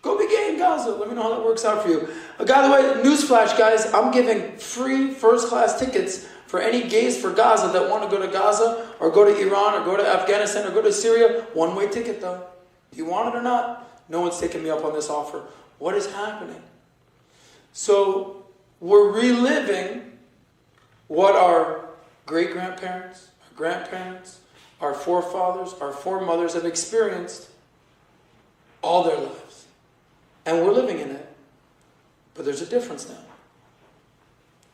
Speaker 5: go be gay in Gaza. Let me know how that works out for you. By the way, newsflash, guys, I'm giving free first-class tickets for any gays for Gaza that want to go to Gaza or go to Iran or go to Afghanistan or go to Syria. One-way ticket, though. Do you want it or not? No one's taking me up on this offer. What is happening? So we're reliving what our great-grandparents, our grandparents, our forefathers, our foremothers have experienced all their lives. And we're living in it. But there's a difference now.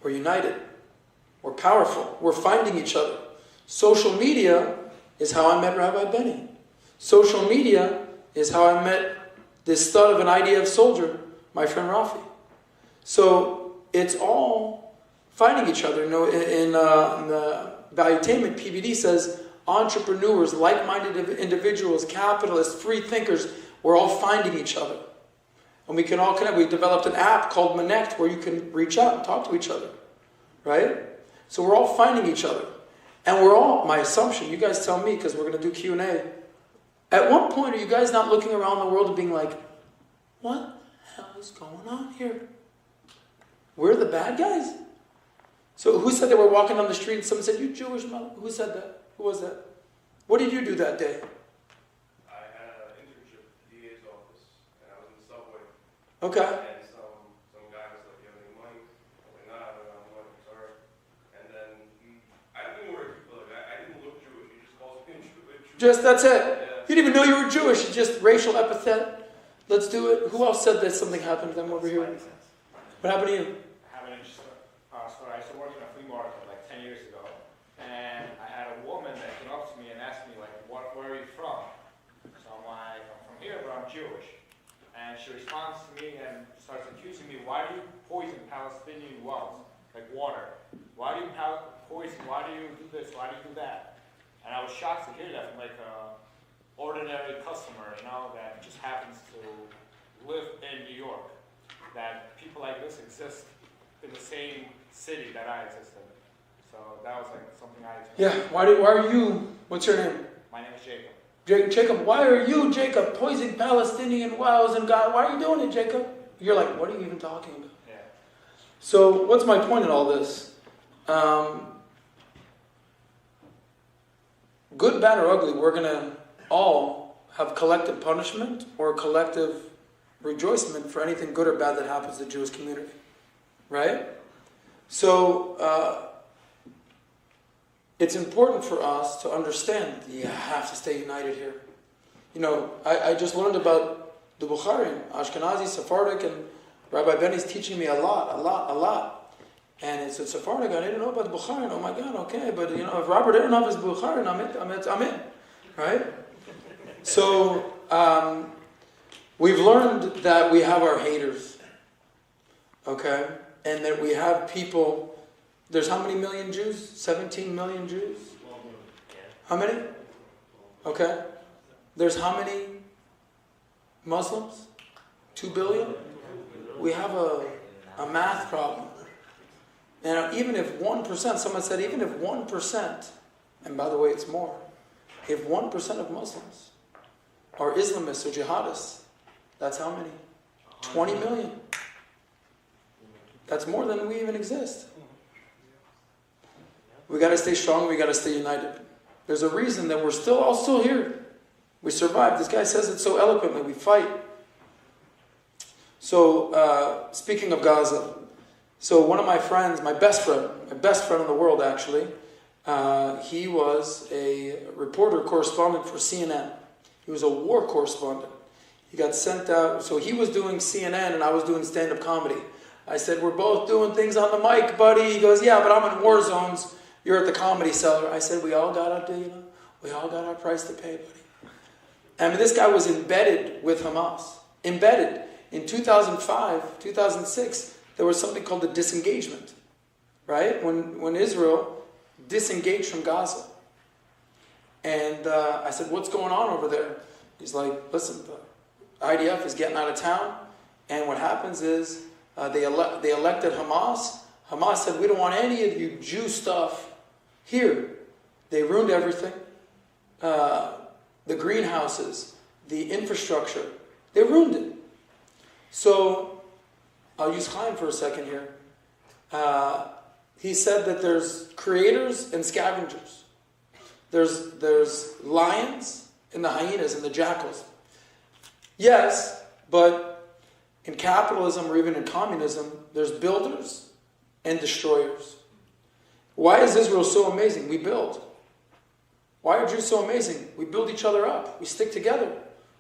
Speaker 5: We're united. We're powerful. We're finding each other. Social media is how I met Rabbi Benny. Social media is how I met this stud of an IDF soldier, my friend Rafi. So it's all finding each other. You know, in the Valuetainment, PBD says, entrepreneurs, like-minded individuals, capitalists, free thinkers, we're all finding each other. And we can all connect. We developed an app called Connect where you can reach out and talk to each other. Right? So we're all finding each other. And we're all, my assumption, you guys tell me because we're going to do Q&A. At what point are you guys not looking around the world and being like, what the hell is going on here? We're the bad guys? So who said they were walking on the street and someone said, you Jewish mother? Who said that? Who was that? What did you do that day?
Speaker 9: I had an internship at the DA's office, and I was in the subway.
Speaker 5: Okay.
Speaker 9: And some guy was like, you have any money? I was like, nah, I don't have money, sorry. And then I didn't worry. Look, I didn't look Jewish. He just calls me Jewish.
Speaker 5: Just, that's it.
Speaker 9: Yeah.
Speaker 5: You didn't even know you were Jewish. It's just racial epithet. Let's do it. Who else said that something happened to them over here? What happened to you?
Speaker 10: I have an interesting story. I used to work in a flea market like 10 years ago. And I had a woman that came up to me and asked me, like, where are you from? So I'm like, I'm from here, but I'm Jewish. And she responds to me and starts accusing me, why do you poison Palestinian wells, like water? Why do you poison, why do you do this, why do you do that? And I was shocked to hear that from like an ordinary customer, you know, that just happens to live in New York. That people like this exist in the same city that I exist in. So that was like something I experienced.
Speaker 5: Yeah, why are you, what's your name?
Speaker 10: My name is Jacob.
Speaker 5: Jacob, why are you, Jacob, poisoning Palestinian wells and God? Why are you doing it, Jacob? You're like, what are you even talking about?
Speaker 10: Yeah.
Speaker 5: So what's my point in all this? Good, bad, or ugly, we're going to all have collective punishment or collective rejoicement for anything good or bad that happens to the Jewish community. Right? So, it's important for us to understand that you have to stay united here. You know, I just learned about the Bukharian, Ashkenazi, Sephardic, and Rabbi Benny's teaching me a lot. And it's a Sephardic, I didn't know about the Bukharian, oh my God, okay, but you know, if Robert Aronoff is Bukharian, I'm in, right? So, we've learned that we have our haters, okay? And that we have people, there's how many million Jews? 17 million Jews? How many? Okay. There's how many Muslims? 2 billion? We have a math problem. And even if 1%, someone said even if 1%, and by the way it's more, if 1% of Muslims are Islamists or jihadists, that's how many? 20 million. That's more than we even exist. We got to stay strong. We got to stay united. There's a reason that we're all still here. We survived. This guy says it so eloquently. We fight. So, speaking of Gaza, so one of my friends, my best friend in the world actually, he was a reporter correspondent for CNN. He was a war correspondent. He got sent out. So he was doing CNN and I was doing stand-up comedy. I said, we're both doing things on the mic, buddy. He goes, yeah, but I'm in war zones. You're at the Comedy Cellar. I said, we all got our price to pay, buddy. I mean, this guy was embedded with Hamas. Embedded. In 2005, 2006, there was something called the disengagement, right? When Israel disengaged from Gaza. And I said, what's going on over there? He's like, listen, the IDF is getting out of town. And what happens is, they elected Hamas. Hamas said, we don't want any of you Jew stuff here. They ruined everything. The greenhouses, the infrastructure, they ruined it. So, I'll use Chaim for a second here. He said that there's creators and scavengers. There's lions and the hyenas and the jackals. Yes, but in capitalism or even in communism, there's builders and destroyers. Why is Israel so amazing? We build. Why are Jews so amazing? We build each other up. We stick together.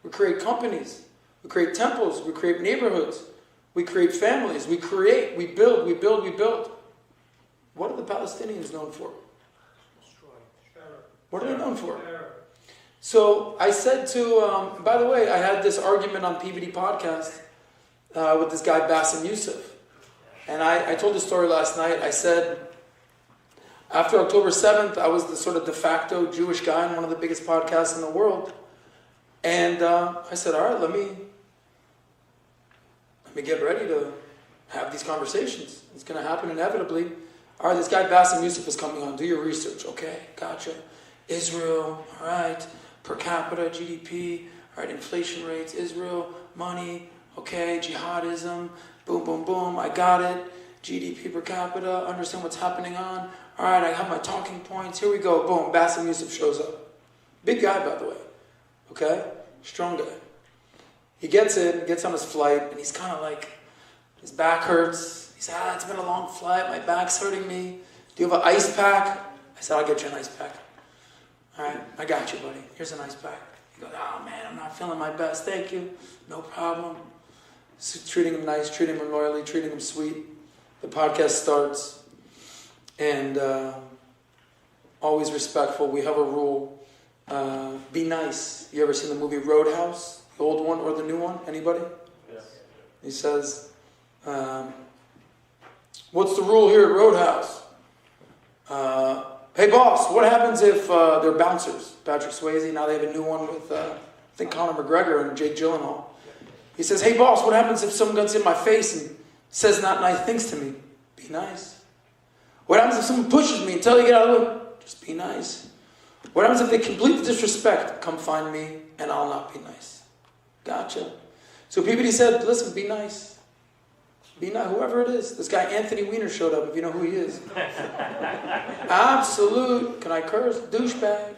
Speaker 5: We create companies. We create temples. We create neighborhoods. We create families. We create. We build. We build. We build. What are the Palestinians known for? What are they known for? So I said to, by the way, I had this argument on PBD podcast with this guy Bassem Youssef. And I told the story last night. I said, after October 7th, I was the sort of de facto Jewish guy on one of the biggest podcasts in the world. And I said, all right, let me get ready to have these conversations. It's going to happen inevitably. All right, this guy Bassem Youssef is coming on. Do your research. Okay, gotcha. Israel, all right. Per capita, GDP, all right, inflation rates, Israel, money, okay, jihadism, boom, boom, boom, I got it. GDP per capita, understand what's happening on. All right, I have my talking points. Here we go, boom, Bassem Youssef shows up. Big guy, by the way, okay? Strong guy. He gets in, gets on his flight, and he's kind of like, his back hurts. He said, it's been a long flight, my back's hurting me. Do you have an ice pack? I said, I'll get you an ice pack. All right, I got you, buddy. Here's an ice pack. He goes, oh man, I'm not feeling my best. Thank you. No problem. So treating him nice, treating him loyally, treating him sweet. The podcast starts. And always respectful. We have a rule. Be nice. You ever seen the movie Roadhouse? The old one or the new one? Anybody?
Speaker 8: Yes.
Speaker 5: He says, what's the rule here at Roadhouse? Hey boss, what happens if they're bouncers? Patrick Swayze, now they have a new one with, I think, Conor McGregor and Jake Gyllenhaal. He says, hey boss, what happens if someone gets in my face and says not nice things to me? Be nice. What happens if someone pushes me and tells you to get out of the way? Just be nice. What happens if they completely disrespect? Come find me and I'll not be nice. Gotcha. So PBD said, listen, be nice. Be nice, whoever it is. This guy Anthony Weiner showed up, if you know who he is. Absolute, can I curse? Douchebag.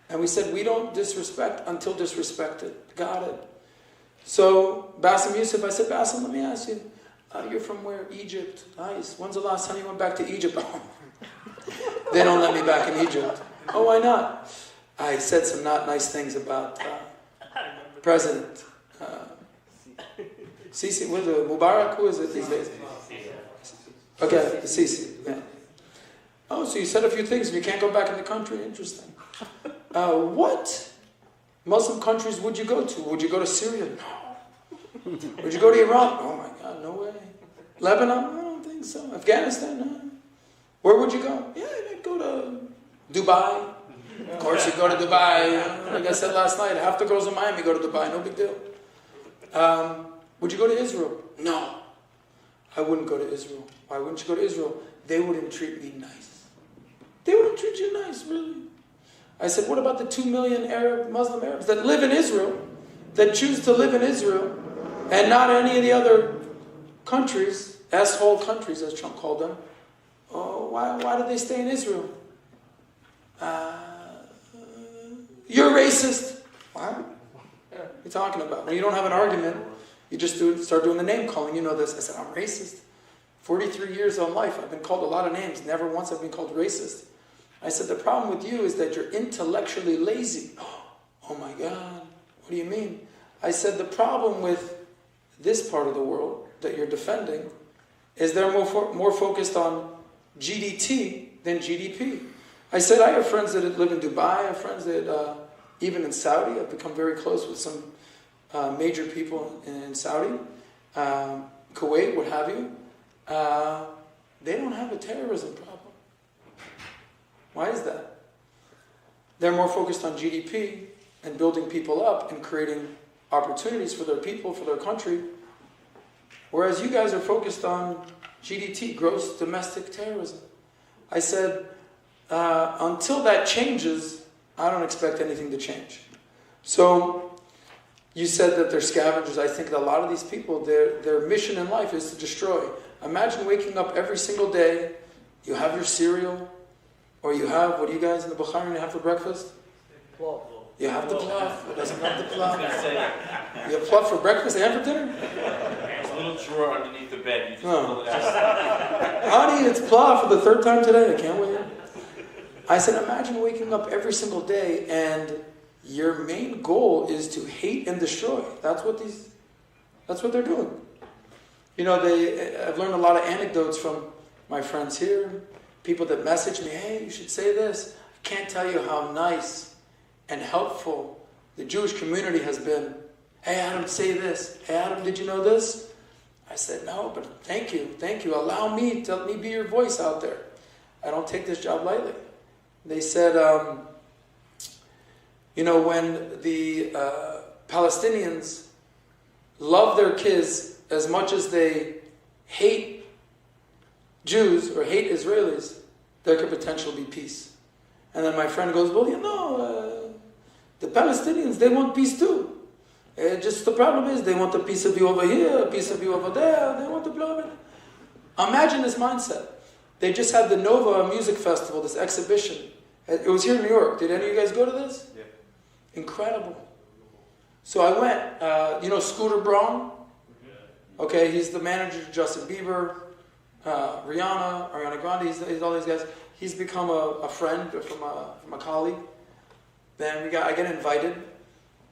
Speaker 5: And we said, we don't disrespect until disrespected. Got it. So, Bassem Youssef, I said, Bassem, let me ask you, you're from where? Egypt. Nice. When's the last time you went back to Egypt? They don't let me back in Egypt. Oh, why not? I said some not nice things about President Sisi. What is it? Mubarak? Who is it these days? Okay, Sisi. Yeah. Oh, so you said a few things and you can't go back in the country? Interesting. What Muslim countries would you go to? Would you go to Syria? No. Would you go to Iran? Oh my God, no way. Lebanon? I don't think so. Afghanistan? No. Where would you go? Yeah, I'd go to Dubai. Of course, you go to Dubai. Like I said last night, half the girls in Miami go to Dubai. No big deal. Would you go to Israel? No. I wouldn't go to Israel. Why wouldn't you go to Israel? They wouldn't treat me nice. They wouldn't treat you nice, really. I said, what about the 2 million Muslim Arabs that live in Israel, that choose to live in Israel, and not any of the other countries, asshole countries, as Trump called them? Oh, why do they stay in Israel? You're racist. What? What are you talking about? When you don't have an argument, you just start doing the name calling. You know this. I said, I'm racist. 43 years of life, I've been called a lot of names. Never once I've been called racist. I said, the problem with you is that you're intellectually lazy. Oh my God, what do you mean? I said, the problem with this part of the world that you're defending is they're more focused on GDT than GDP. I said, I have friends that live in Dubai, I have friends that, even in Saudi, I've become very close with some major people in Saudi, Kuwait, what have you. They don't have a terrorism problem. Why is that? They're more focused on GDP and building people up and creating opportunities for their people, for their country. Whereas you guys are focused on GDT, gross domestic terrorism. I said, until that changes, I don't expect anything to change. So, you said that they're scavengers. I think that a lot of these people, their mission in life is to destroy. Imagine waking up every single day, you have your cereal, or you have, what do you guys in the Bukharian have for breakfast?
Speaker 3: Plov.
Speaker 5: You have the plov. Who doesn't have the plov? You have plov for breakfast and for dinner?
Speaker 8: There's a little drawer underneath the bed. You just
Speaker 5: Oh.
Speaker 8: pull it out.
Speaker 5: Honey, it's plov for the 3rd time today. I can't wait. I said, imagine waking up every single day and your main goal is to hate and destroy. That's what they're doing. You know, I've learned a lot of anecdotes from my friends here, people that message me, hey, you should say this. I can't tell you how nice and helpful the Jewish community has been. Hey, Adam, say this. Hey, Adam, did you know this? I said, no, but thank you. Allow me to let me be your voice out there. I don't take this job lightly. They said, you know, when the Palestinians love their kids as much as they hate Jews or hate Israelis, there could potentially be peace. And then my friend goes, well, you know, the Palestinians, they want peace too. Just the problem is they want a piece of you over here, a piece of you over there, they want to blow it. Imagine this mindset. They just had the Nova Music Festival, this exhibition. It was here in New York. Did any of you guys go to this? Yeah. Incredible. So I went. You know Scooter Braun? Okay, he's the manager of Justin Bieber, Rihanna, Ariana Grande. He's all these guys. He's become a friend from a colleague. Then I get invited,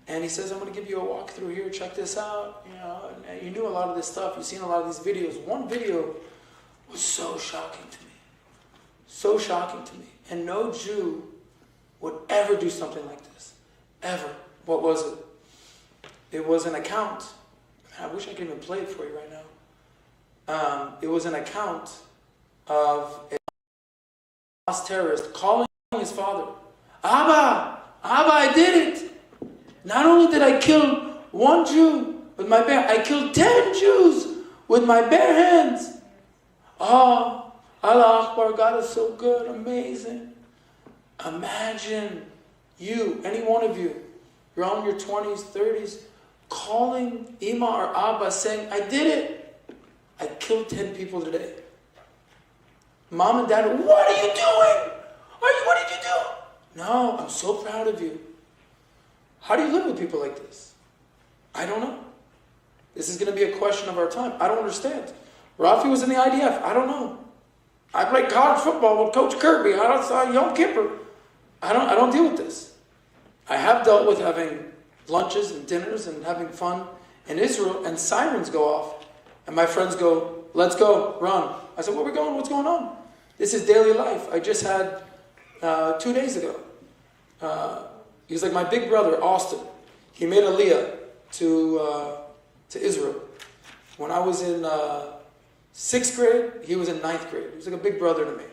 Speaker 5: and he says, "I'm going to give you a walkthrough here. Check this out. You know, and you knew a lot of this stuff. You've seen a lot of these videos. One video was so shocking to me. So shocking to me. And no Jew would ever do something like this. Ever. What was it? It was an account. I wish I could even play it for you right now. It was an account of a Hamas terrorist calling his father. Abba, I did it. Not only did I kill one Jew with my bare, I killed 10 Jews with my bare hands. Oh, Allah Akbar, God is so good, amazing. Imagine you, any one of you, you're all in your 20s, 30s, calling Ima or Abba saying, I did it. I killed 10 people today. Mom and Dad, what are you doing? What did you do? No, I'm so proud of you. How do you live with people like this? I don't know. This is going to be a question of our time. I don't understand. Rafi was in the IDF. I don't know. I played college football with Coach Kirby. I don't saw Yom Kippur. I don't deal with this. I have dealt with having lunches and dinners and having fun in Israel, and sirens go off, and my friends go, let's go, run. I said, where are we going? What's going on? This is daily life. I just had 2 days ago. He was like my big brother, Austin. He made Aliyah to Israel. When I was in 6th grade, he was in 9th grade. He was like a big brother to me.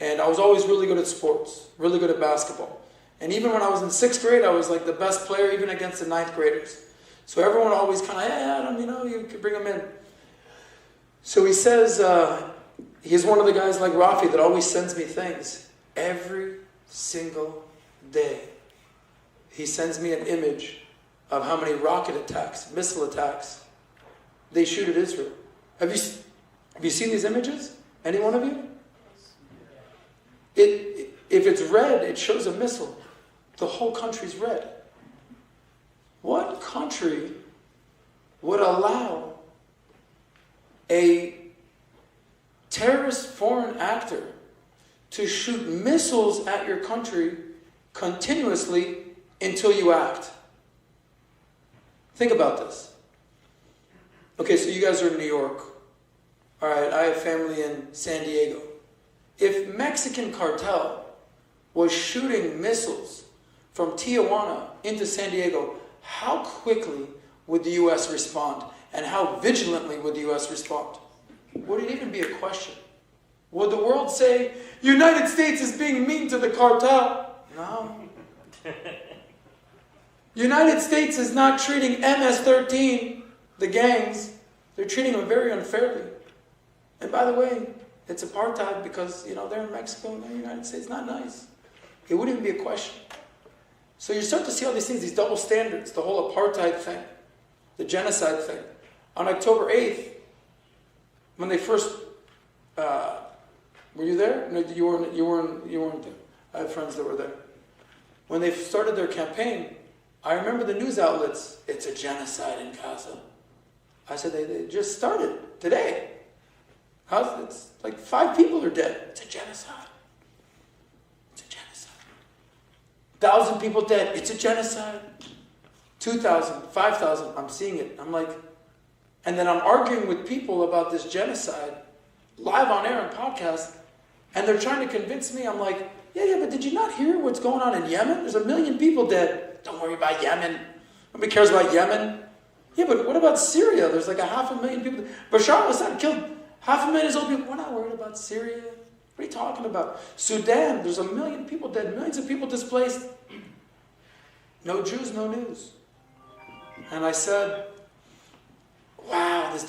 Speaker 5: And I was always really good at sports, really good at basketball. And even when I was in 6th grade, I was like the best player even against the 9th graders. So everyone always kind of, hey, Adam, you could bring him in. So he says, he's one of the guys like Rafi that always sends me things. Every single day, he sends me an image of how many rocket attacks, missile attacks, they shoot at Israel. Have you seen these images? Any one of you? If it's red, it shows a missile. The whole country's red. What country would allow a terrorist foreign actor to shoot missiles at your country continuously until you act? Think about this. Okay, so you guys are in New York. All right, I have family in San Diego. If Mexican cartel was shooting missiles from Tijuana into San Diego, how quickly would the U.S. respond? And how vigilantly would the U.S. respond? Would it even be a question? Would the world say, United States is being mean to the cartel? No. United States is not treating MS-13, the gangs, they're treating them very unfairly. And by the way, it's apartheid because, they're in Mexico and they're in the United States. Not nice. It wouldn't even be a question. So you start to see all these things, these double standards, the whole apartheid thing, the genocide thing. On October 8th, when they first, were you there? No, you weren't there. I have friends that were there. When they started their campaign, I remember the news outlets, it's a genocide in Gaza. I said, they just started today. It's like 5 people are dead. It's a genocide. It's a genocide. 1,000 people dead. It's a genocide. 2,000, 5,000. I'm seeing it. I'm like, and then I'm arguing with people about this genocide live on air and podcast, and they're trying to convince me. I'm like, yeah, but did you not hear what's going on in Yemen? There's 1 million people dead. Don't worry about Yemen. Nobody cares about Yemen. Yeah, but what about Syria? There's like 500,000 people. Bashar al-Assad killed 500,000 old people. We're not worried about Syria. What are you talking about? Sudan, there's 1 million people dead, millions of people displaced. No Jews, no news. And I said, wow, this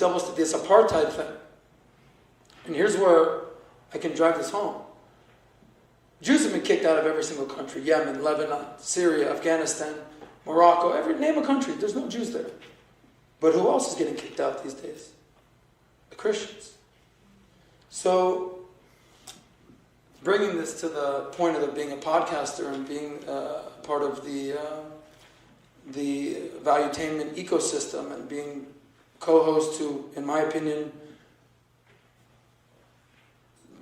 Speaker 5: apartheid thing. And here's where I can drive this home. Jews have been kicked out of every single country. Yemen, Lebanon, Syria, Afghanistan, Morocco, name a country. There's no Jews there. But who else is getting kicked out these days? The Christians. So, bringing this to the point of being a podcaster and being part of the valuetainment ecosystem and being co-host to, in my opinion,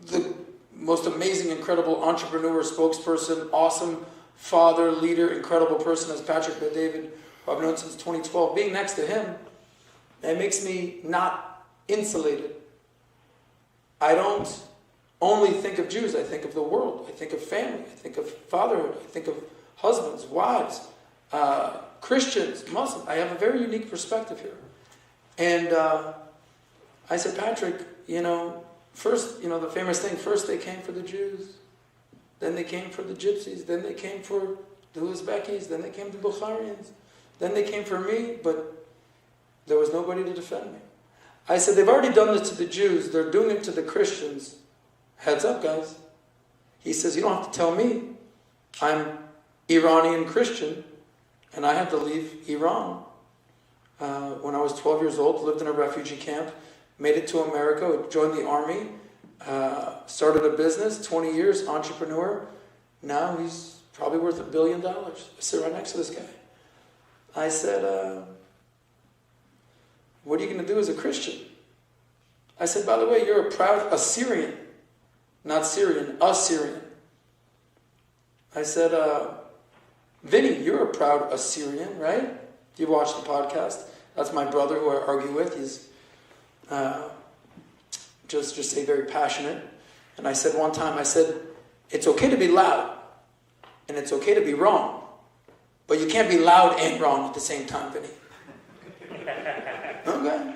Speaker 5: the most amazing, incredible entrepreneur, spokesperson, awesome father, leader, incredible person as Patrick Bet-David, who I've known since 2012. Being next to him, it makes me not insulated. I don't only think of Jews, I think of the world. I think of family, I think of fatherhood, I think of husbands, wives, Christians, Muslims. I have a very unique perspective here. And I said, Patrick, first, the famous thing, first they came for the Jews, then they came for the Gypsies, then they came for the Uzbekis, then they came to Bukharians, then they came for me, but there was nobody to defend me. I said, they've already done this to the Jews, they're doing it to the Christians. Heads up, guys. He says, you don't have to tell me. I'm Iranian Christian, and I had to leave Iran. when I was 12 years old, lived in a refugee camp, made it to America, joined the army, started a business, 20 years, entrepreneur. Now he's probably worth $1 billion. I sit right next to this guy. I said, what are you going to do as a Christian? I said, by the way, you're a proud Assyrian. Not Syrian, Assyrian. I said, Vinny, you're a proud Assyrian, right? You watched the podcast. That's my brother who I argue with. He's just say very passionate. And I said one time, I said, it's okay to be loud. And it's okay to be wrong. But you can't be loud and wrong at the same time, Vinny. Okay.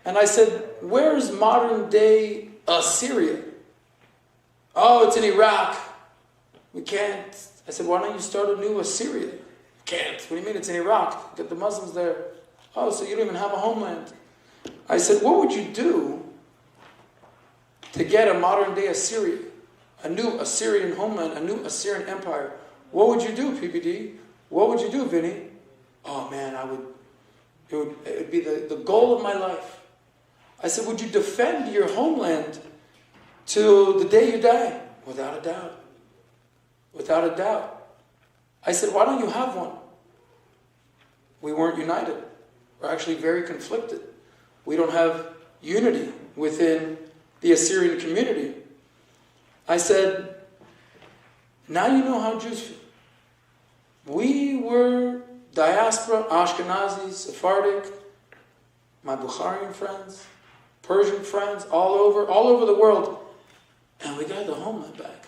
Speaker 5: And I said, where's modern day Assyria? Oh, it's in Iraq. We can't. I said, why don't you start a new Assyria? Can't. What do you mean it's in Iraq? Get the Muslims there. Oh, so you don't even have a homeland. I said, what would you do to get a modern day Assyria? A new Assyrian homeland, a new Assyrian empire. What would you do, PPD? What would you do, Vinny? Oh man, it would be the goal of my life. I said, would you defend your homeland till the day you die? Without a doubt. Without a doubt. I said, why don't you have one? We weren't united. We're actually very conflicted. We don't have unity within the Assyrian community. I said, now you know how Jews feel. We were diaspora, Ashkenazi, Sephardic, my Bukharian friends, Persian friends, all over the world. And we got the homeland back.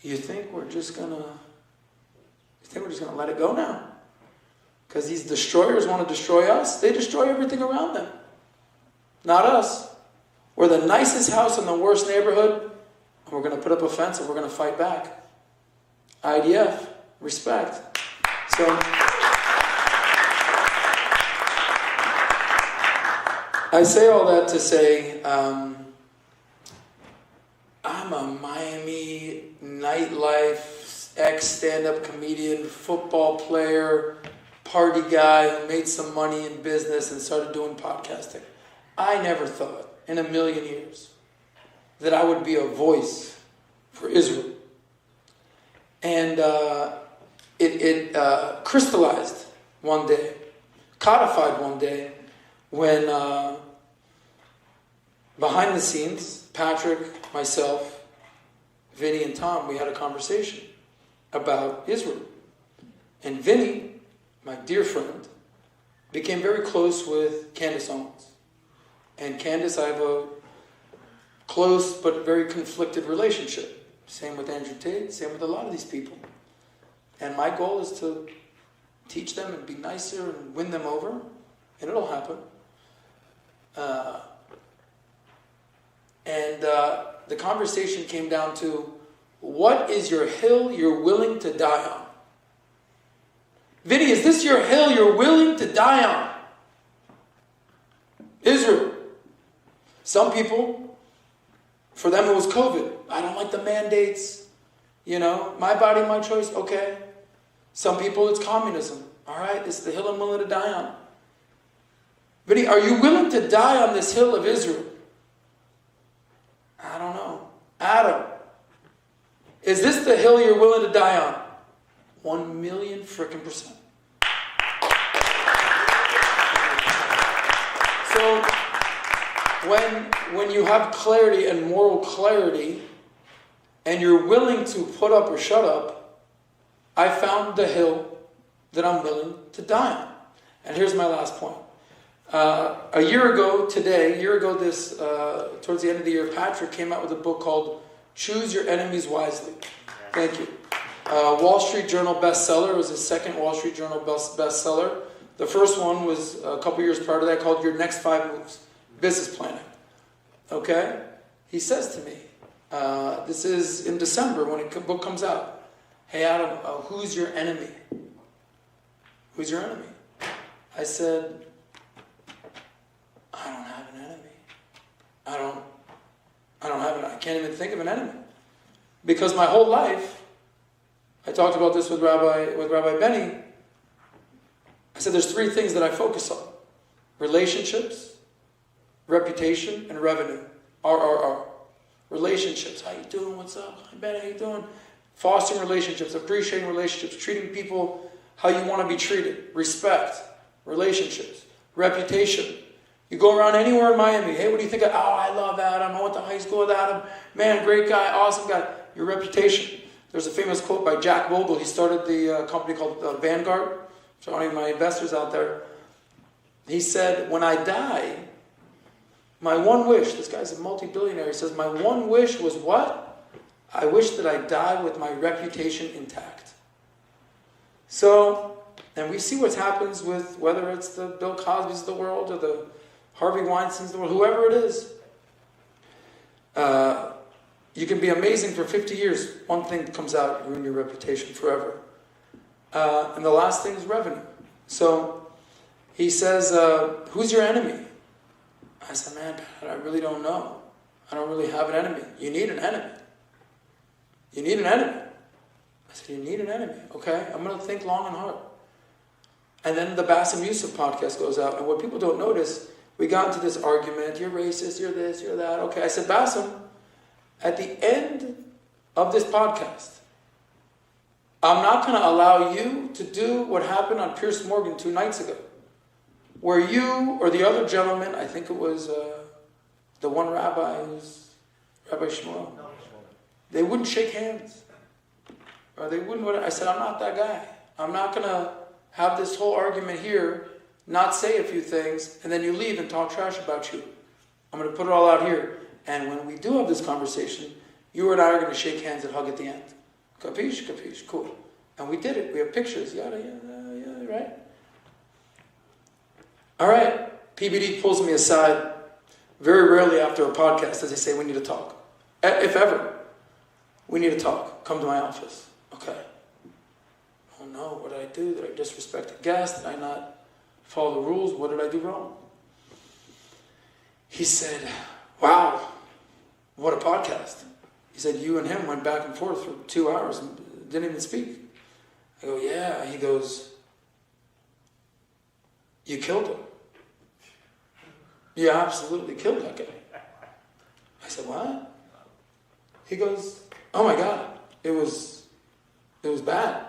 Speaker 5: You think we're just gonna let it go now? Because these destroyers want to destroy us? They destroy everything around them. Not us. We're the nicest house in the worst neighborhood, and we're going to put up a fence and we're going to fight back. IDF, respect. So, I say all that to say, I'm a Miami nightlife, ex-stand-up comedian, football player, party guy who made some money in business and started doing podcasting. I never thought in a million years that I would be a voice for Israel. And it crystallized one day, codified one day, when behind the scenes, Patrick, myself, Vinny, and Tom, we had a conversation about Israel. And Vinny, my dear friend, became very close with Candace Owens. And Candace, I have a close but very conflicted relationship. Same with Andrew Tate, same with a lot of these people. And my goal is to teach them and be nicer and win them over. And it'll happen. The conversation came down to, what is your hill you're willing to die on? Vinny, is this your hill you're willing to die on? Israel. Some people, for them it was COVID. I don't like the mandates. My body, my choice. Okay. Some people it's communism. All right, it's the hill I'm willing to die on. Vinny, are you willing to die on this hill of Israel? I don't know. Adam, is this the hill you're willing to die on? 1 million frickin' %. So, when you have clarity and moral clarity, and you're willing to put up or shut up, I found the hill that I'm willing to die on. And here's my last point. A year ago this, towards the end of the year, Patrick came out with a book called Choose Your Enemies Wisely. Thank you. Wall Street Journal bestseller. It was his second Wall Street Journal bestseller. The first one was a couple years prior to that, called Your Next 5 Moves, Business Planning. Okay? He says to me, this is in December when the book comes out. Hey Adam, who's your enemy? Who's your enemy? I said, I don't have an enemy. I don't have I can't even think of an enemy. Because my whole life, I talked about this with Rabbi Benny. I said there's three things that I focus on. Relationships, reputation, and revenue. RRR. Relationships. How you doing? What's up? Hi, Ben. How you doing? Fostering relationships, appreciating relationships, treating people how you want to be treated. Respect. Relationships. Reputation. You go around anywhere in Miami. Hey, what do you think of? Oh, I love Adam. I went to high school with Adam. Man, great guy, awesome guy. Your reputation. There's a famous quote by Jack Bogle. He started the company called Vanguard. So any of my investors out there. He said, when I die, my one wish, this guy's a multi-billionaire, he says, my one wish was what? I wish that I die with my reputation intact. So, and we see what happens with, whether it's the Bill Cosby's of the world or the Harvey Weinstein's of the world, whoever it is. You can be amazing for 50 years. One thing comes out, you ruin your reputation forever. And the last thing is revenue. So he says, who's your enemy? I said, man, Pat, I really don't know. I don't really have an enemy. You need an enemy. You need an enemy. I said, you need an enemy. Okay, I'm going to think long and hard. And then the Bassem Youssef podcast goes out. And what people don't notice, we got into this argument. You're racist, you're this, you're that. Okay, I said, Bassem, at the end of this podcast, I'm not going to allow you to do what happened on Piers Morgan 2 nights ago, where you or the other gentleman, I think it was the one rabbi, who's Rabbi Shmuel, they wouldn't shake hands. Or they wouldn't. I said, I'm not that guy. I'm not going to have this whole argument here, not say a few things, and then you leave and talk trash about you. I'm going to put it all out here. And when we do have this conversation, you and I are going to shake hands and hug at the end. Capiche? Capiche. Cool. And we did it. We have pictures. Yada, yada, yada, right? All right. PBD pulls me aside very rarely after a podcast as they say, we need to talk. If ever, we need to talk. Come to my office. Okay. Oh no, what did I do? Did I disrespect a guest? Did I not follow the rules? What did I do wrong? He said, wow, what a podcast. He said, you and him went back and forth for 2 hours and didn't even speak. I go, yeah. He goes, you killed him. You absolutely killed that guy. I said, what? He goes, oh my God, it was bad.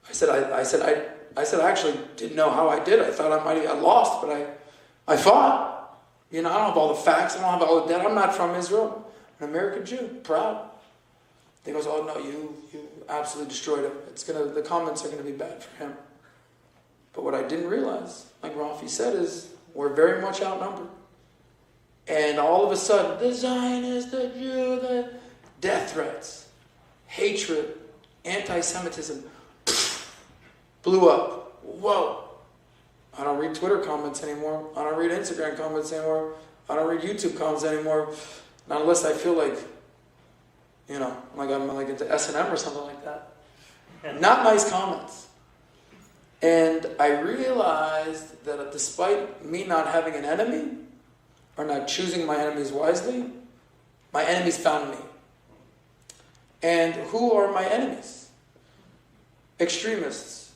Speaker 5: I said, I actually didn't know how I did. I thought I lost, but I fought. You know, I don't have all the facts. I don't have all the data. I'm not from Israel. I'm an American Jew, proud. He goes, oh no, you absolutely destroyed him. The comments are gonna be bad for him. But what I didn't realize, like Rafi said, is we're very much outnumbered. And all of a sudden, the Zionist, the Jew, the death threats, hatred, anti-Semitism, blew up. Whoa. I don't read Twitter comments anymore. I don't read Instagram comments anymore. I don't read YouTube comments anymore. Not unless I feel like, you know, like I'm like into S&M or something like that. Not nice comments. And I realized that despite me not having an enemy, or not choosing my enemies wisely, my enemies found me. And who are my enemies? Extremists.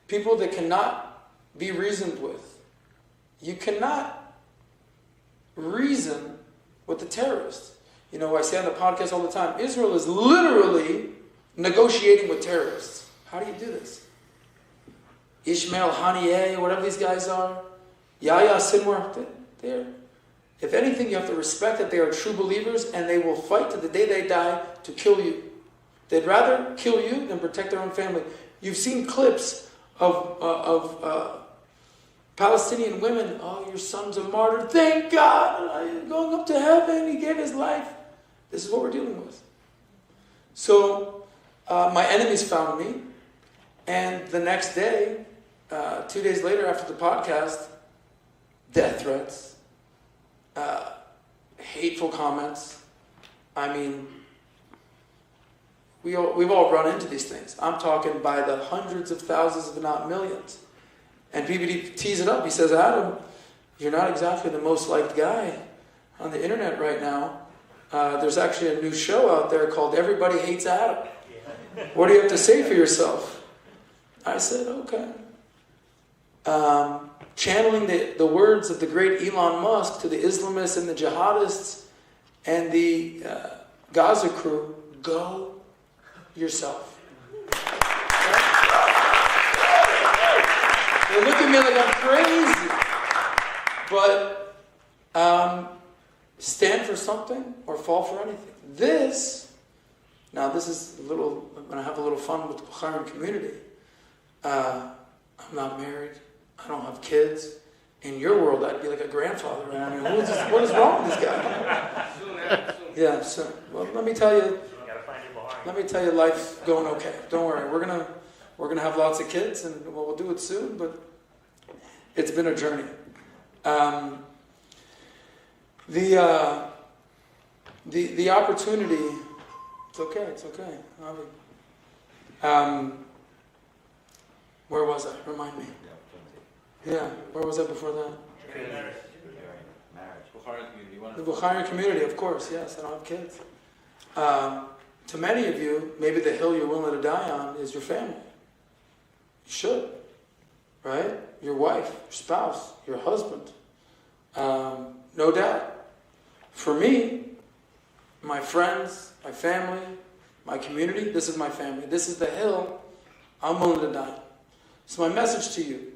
Speaker 5: People that cannot be reasoned with. You cannot reason with the terrorists. You know, I say on the podcast all the time, Israel is literally negotiating with terrorists. How do you do this? Ishmael Haniyeh, whatever these guys are, Yahya Sinwar, they're, if anything, you have to respect that they are true believers and they will fight to the day they die to kill you. They'd rather kill you than protect their own family. You've seen clips of Palestinian women, oh, your son's a martyr, thank God, he's going up to heaven, he gave his life. This is what we're dealing with. So, my enemies found me, and the next day, 2 days later after the podcast, death threats, hateful comments. I mean, we've all run into these things. I'm talking by the hundreds of thousands, if not millions. And PBD tees it up. He says, Adam, you're not exactly the most liked guy on the internet right now. There's actually a new show out there called Everybody Hates Adam. What do you have to say for yourself? I said, okay. channeling the words of the great Elon Musk to the Islamists and the jihadists and the Gaza crew, go yourself. They look at me like I'm crazy. But stand for something or fall for anything. This is a little, I'm going to have a little fun with the Bukharian community. I'm not married. I don't have kids. In your world, I'd be like a grandfather. I mean, what is wrong with this guy? Yeah, so, well, let me tell you, life's going okay. Don't worry. We're gonna have lots of kids, and we'll do it soon, but it's been a journey. The opportunity, it's okay. Where was I? Remind me. Yeah, where was I before that? The Bukharian community, of course, yes, I don't have kids. To many of you, maybe the hill you're willing to die on is your family. You should, right? Your wife, your spouse, your husband. No doubt. For me, my friends, my family, my community, this is my family. This is the hill I'm willing to die on. So my message to you,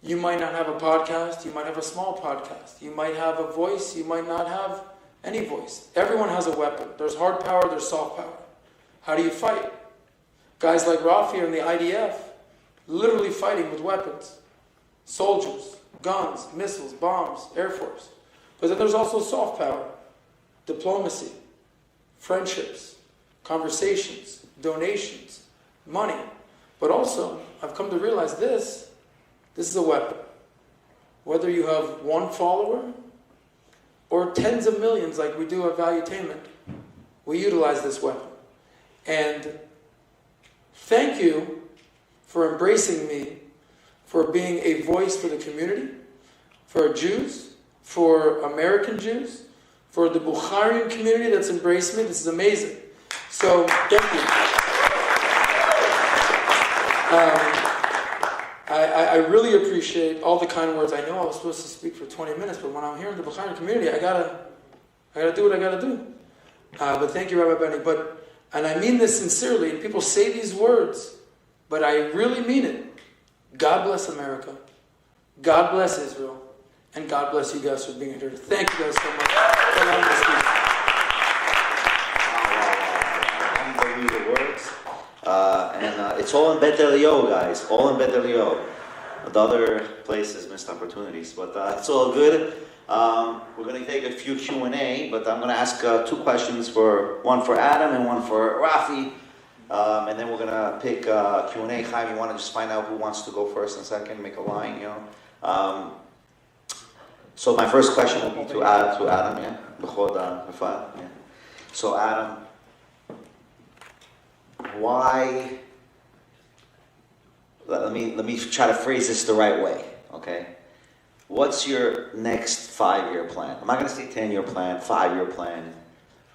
Speaker 5: you might not have a podcast, you might have a small podcast, you might have a voice, you might not have any voice. Everyone has a weapon. There's hard power, there's soft power. How do you fight? Guys like Rafi in the IDF, literally fighting with weapons. Soldiers, guns, missiles, bombs, Air Force. But then there's also soft power, diplomacy, friendships, conversations, donations, money. But also, I've come to realize this is a weapon. Whether you have one follower or tens of millions like we do at Valuetainment, we utilize this weapon. And thank you for embracing me, for being a voice for the community, for Jews, for American Jews, for the Bukharian community that's embraced me. This is amazing. So, thank you. I really appreciate all the kind words. I know I was supposed to speak for 20 minutes, but when I'm here in the Bukharian community, I gotta do what I gotta do. But thank you, Rabbi Benny. And I mean this sincerely. And people say these words, but I really mean it. God bless America. God bless Israel. And God bless you guys for being here. Thank you guys so much for allowing me to speak.
Speaker 1: Unbelievable words. It's all in Bet Elio, guys. All in Bet Elio. The other places missed opportunities, but it's all good. We're going to take a few Q&A, but I'm going to ask two questions, one for Adam and one for Rafi. And then we're going to pick Q&A. Chaim, you want to just find out who wants to go first and second, make a line, you know? So my first question will be to Adam, yeah? Yeah. So Adam, why? Let me try to phrase this the right way, okay? What's your next 5-year plan? I'm not going to say 10-year plan, 5-year plan.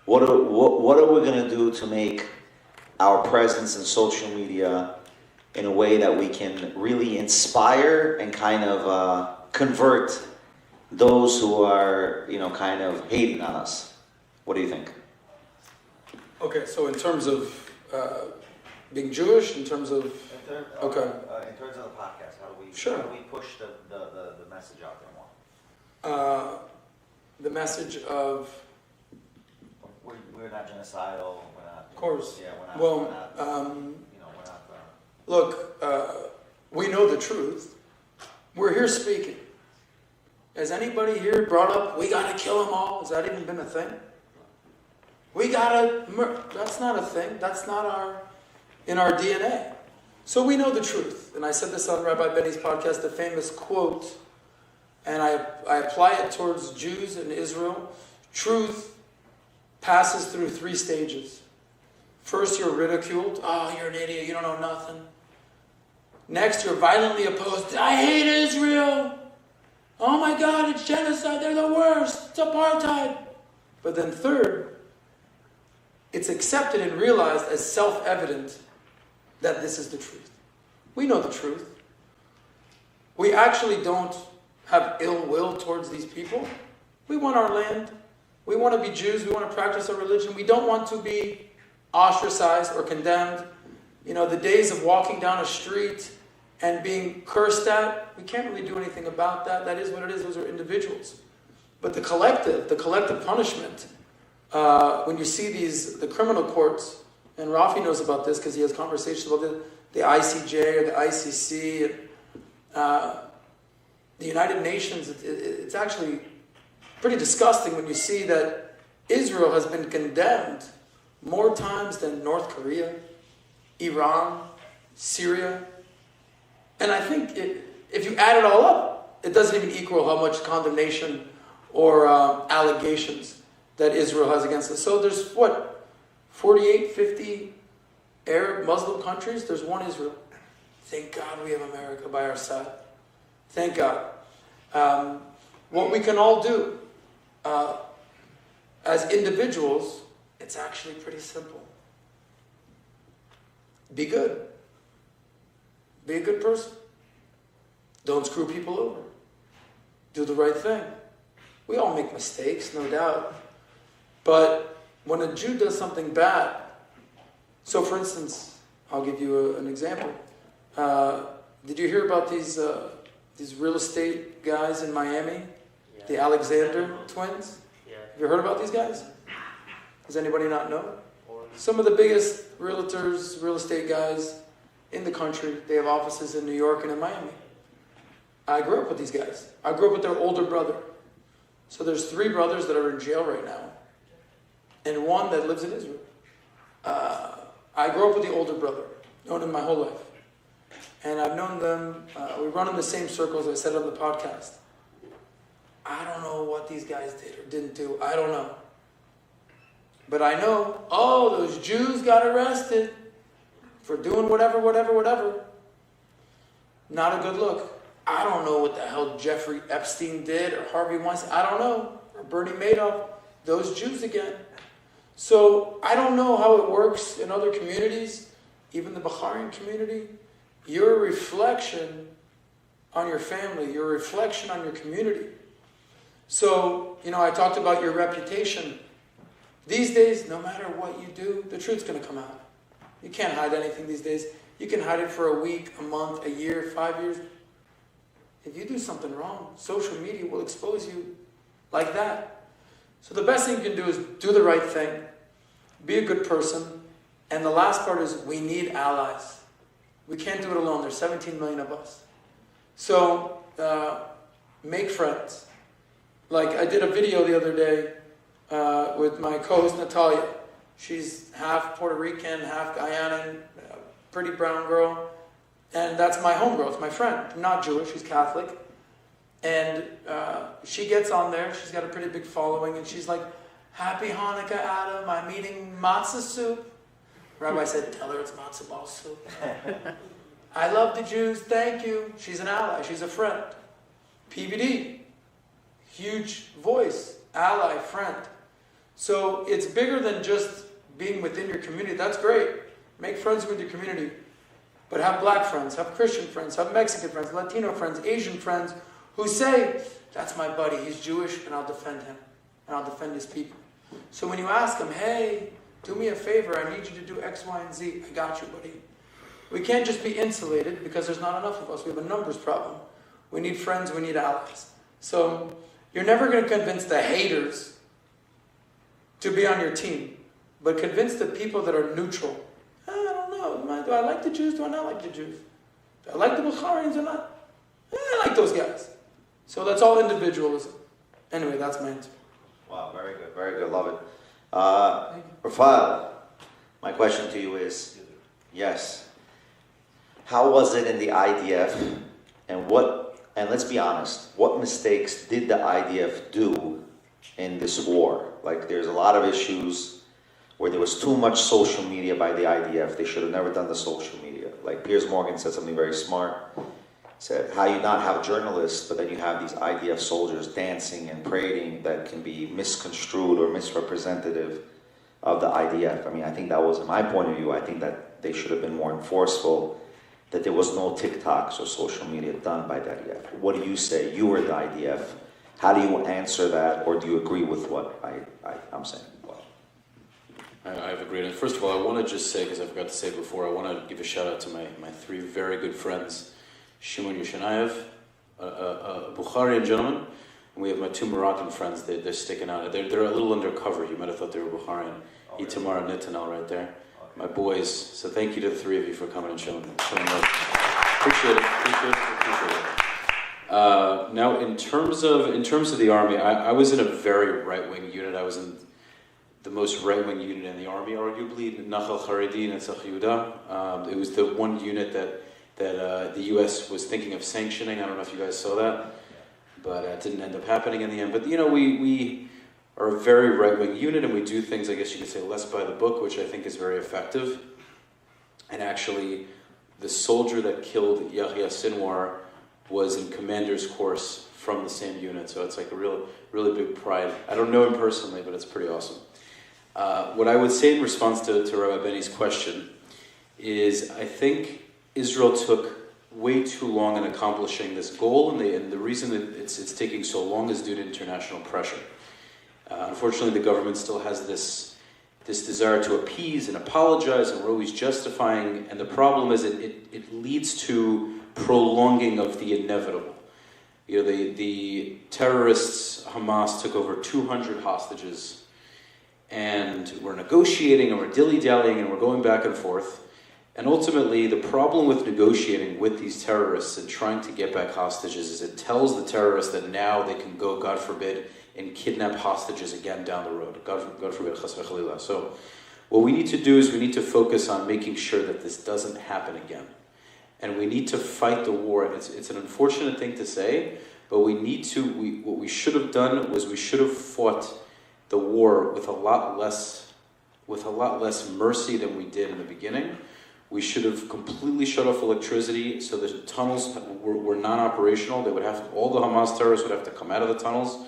Speaker 1: What are we going to do to make our presence in social media in a way that we can really inspire and kind of convert those who are, kind of hating on us? What do you think?
Speaker 5: Okay, so in terms of being Jewish, in terms of...
Speaker 1: In terms of the podcast, how do we push the message out there more?
Speaker 5: The message of...
Speaker 1: We're not genocidal, we're not...
Speaker 5: Of course.
Speaker 1: Yeah, we're not...
Speaker 5: Well,
Speaker 1: we're not...
Speaker 5: Look, we know the truth. We're here speaking. Has anybody here brought up, we gotta kill them all? Has that even been a thing? That's not a thing. That's not in our DNA. So we know the truth. And I said this on Rabbi Benny's podcast, the famous quote, and I apply it towards Jews in Israel. Truth passes through 3 stages. First, you're ridiculed. Oh, you're an idiot. You don't know nothing. Next, you're violently opposed. I hate Israel. Oh my God, it's genocide. They're the worst. It's apartheid. But then third, it's accepted and realized as self-evident that this is the truth. We know the truth. We actually don't have ill will towards these people. We want our land. We want to be Jews. We want to practice our religion. We don't want to be ostracized or condemned. You know, the days of walking down a street and being cursed at, we can't really do anything about that. That is what it is. Those are individuals. But the collective punishment, when you see the criminal courts, and Rafi knows about this because he has conversations about the ICJ or the ICC, the United Nations, it's actually pretty disgusting when you see that Israel has been condemned more times than North Korea, Iran, Syria. And I think if you add it all up, it doesn't even equal how much condemnation or allegations that Israel has against us. So there's 48, 50 Arab Muslim countries? There's one Israel. Thank God we have America by our side. Thank God. What we can all do as individuals, it's actually pretty simple. Be good. Be a good person. Don't screw people over. Do the right thing. We all make mistakes, no doubt. But when a Jew does something bad, so for instance, I'll give you an example. Did you hear about these real estate guys in Miami? Yeah. The Alexander twins? Yeah. Have you heard about these guys? Does anybody not know? Some of the biggest realtors, real estate guys in the country. They have offices in New York and in Miami. I grew up with these guys. I grew up with their older brother. So there's 3 brothers that are in jail right now, and 1 that lives in Israel. I grew up with the older brother, known him my whole life. And I've known them, we run in the same circles, I said on the podcast. I don't know what these guys did or didn't do, I don't know. But I know, those Jews got arrested for doing whatever. Not a good look. I don't know what the hell Jeffrey Epstein did or Harvey Weinstein. I don't know. Or Bernie Madoff. Those Jews again. So I don't know how it works in other communities, even the Bukharian community. You're a reflection on your family. You're a reflection on your community. So, I talked about your reputation. These days, no matter what you do, the truth's going to come out. You can't hide anything these days. You can hide it for a week, a month, a year, 5 years. If you do something wrong, social media will expose you like that. So the best thing you can do is do the right thing, be a good person, and the last part is we need allies. We can't do it alone. There's 17 million of us. So make friends. Like I did a video the other day with my co-host Natalia. She's half Puerto Rican, half Guyanan, pretty brown girl. And that's my homegirl, it's my friend. I'm not Jewish, she's Catholic. And she gets on there, she's got a pretty big following, and she's like, Happy Hanukkah, Adam, I'm eating matzah soup. Rabbi said, tell her it's matzo ball soup. I love the Jews, thank you. She's an ally, she's a friend. PVD, huge voice, ally, friend. So it's bigger than just being within your community. That's great. Make friends with your community. But have black friends, have Christian friends, have Mexican friends, Latino friends, Asian friends who say, that's my buddy, he's Jewish, and I'll defend him. And I'll defend his people. So when you ask them, hey, do me a favor, I need you to do X, Y, and Z, I got you, buddy. We can't just be insulated because there's not enough of us. We have a numbers problem. We need friends, we need allies. So you're never going to convince the haters to be on your team, but convince the people that are neutral. I don't know. Do I like the Jews? Do I not like the Jews? Do I like the Bukharians or not? I like those guys. So that's all individualism. Anyway, that's my answer.
Speaker 1: Wow, very good, love it. Rafael, my question to you is, yes, how was it in the IDF, and let's be honest, what mistakes did the IDF do in this war? Like, there's a lot of issues where there was too much social media by the IDF. They should have never done the social media. Like Piers Morgan said something very smart. He said, how you not have journalists, but then you have these IDF soldiers dancing and parading that can be misconstrued or misrepresentative of the IDF. I mean, I think that was, in my point of view, I think that they should have been more enforceful that there was no TikToks or social media done by the IDF. What do you say? You were the IDF. How do you answer that, or do you agree with what I'm saying?
Speaker 4: I've agreed. And first of all, I want to just say, because I forgot to say it before, I want to give a shout out to my three very good friends, Shimon Yeshanayev, a Bukharian gentleman, and we have my two Moroccan friends. They're sticking out. They're a little undercover. You might have thought they were Bukharian. Itamar and Netanel right there. My boys. So thank you to the three of you for coming and showing love. Appreciate it. Now, in terms of the army, I was in a very right-wing unit. I was in the most right-wing unit in the army, arguably, Nachal Haredi and Netzach Yehuda. It was the one unit that the U.S. was thinking of sanctioning. I don't know if you guys saw that, but it didn't end up happening in the end. But, you know, we are a very right-wing unit, and we do things, I guess you could say, less by the book, which I think is very effective. And actually, the soldier that killed Yahya Sinwar was in commander's course from the same unit, so it's like a really big pride. I don't know him personally, but it's pretty awesome. What I would say in response to Rabbi Benny's question is I think Israel took way too long in accomplishing this goal, and the reason that it's taking so long is due to international pressure. Unfortunately, the government still has this desire to appease and apologize, and we're always justifying, and the problem is it leads to prolonging of the inevitable. You know, the terrorists, Hamas, took over 200 hostages, and we're negotiating, and we're dilly-dallying, and we're going back and forth. And ultimately, the problem with negotiating with these terrorists and trying to get back hostages is it tells the terrorists that now they can go, God forbid, and kidnap hostages again down the road. God forbid, chas v'chalila. So what we need to do is we need to focus on making sure that this doesn't happen again. And we need to fight the war. It's an unfortunate thing to say, but we need to, what we should have done was we should have fought the war with a lot less mercy than we did in the beginning. We should have completely shut off electricity so the tunnels were non-operational. All the Hamas terrorists would have to come out of the tunnels.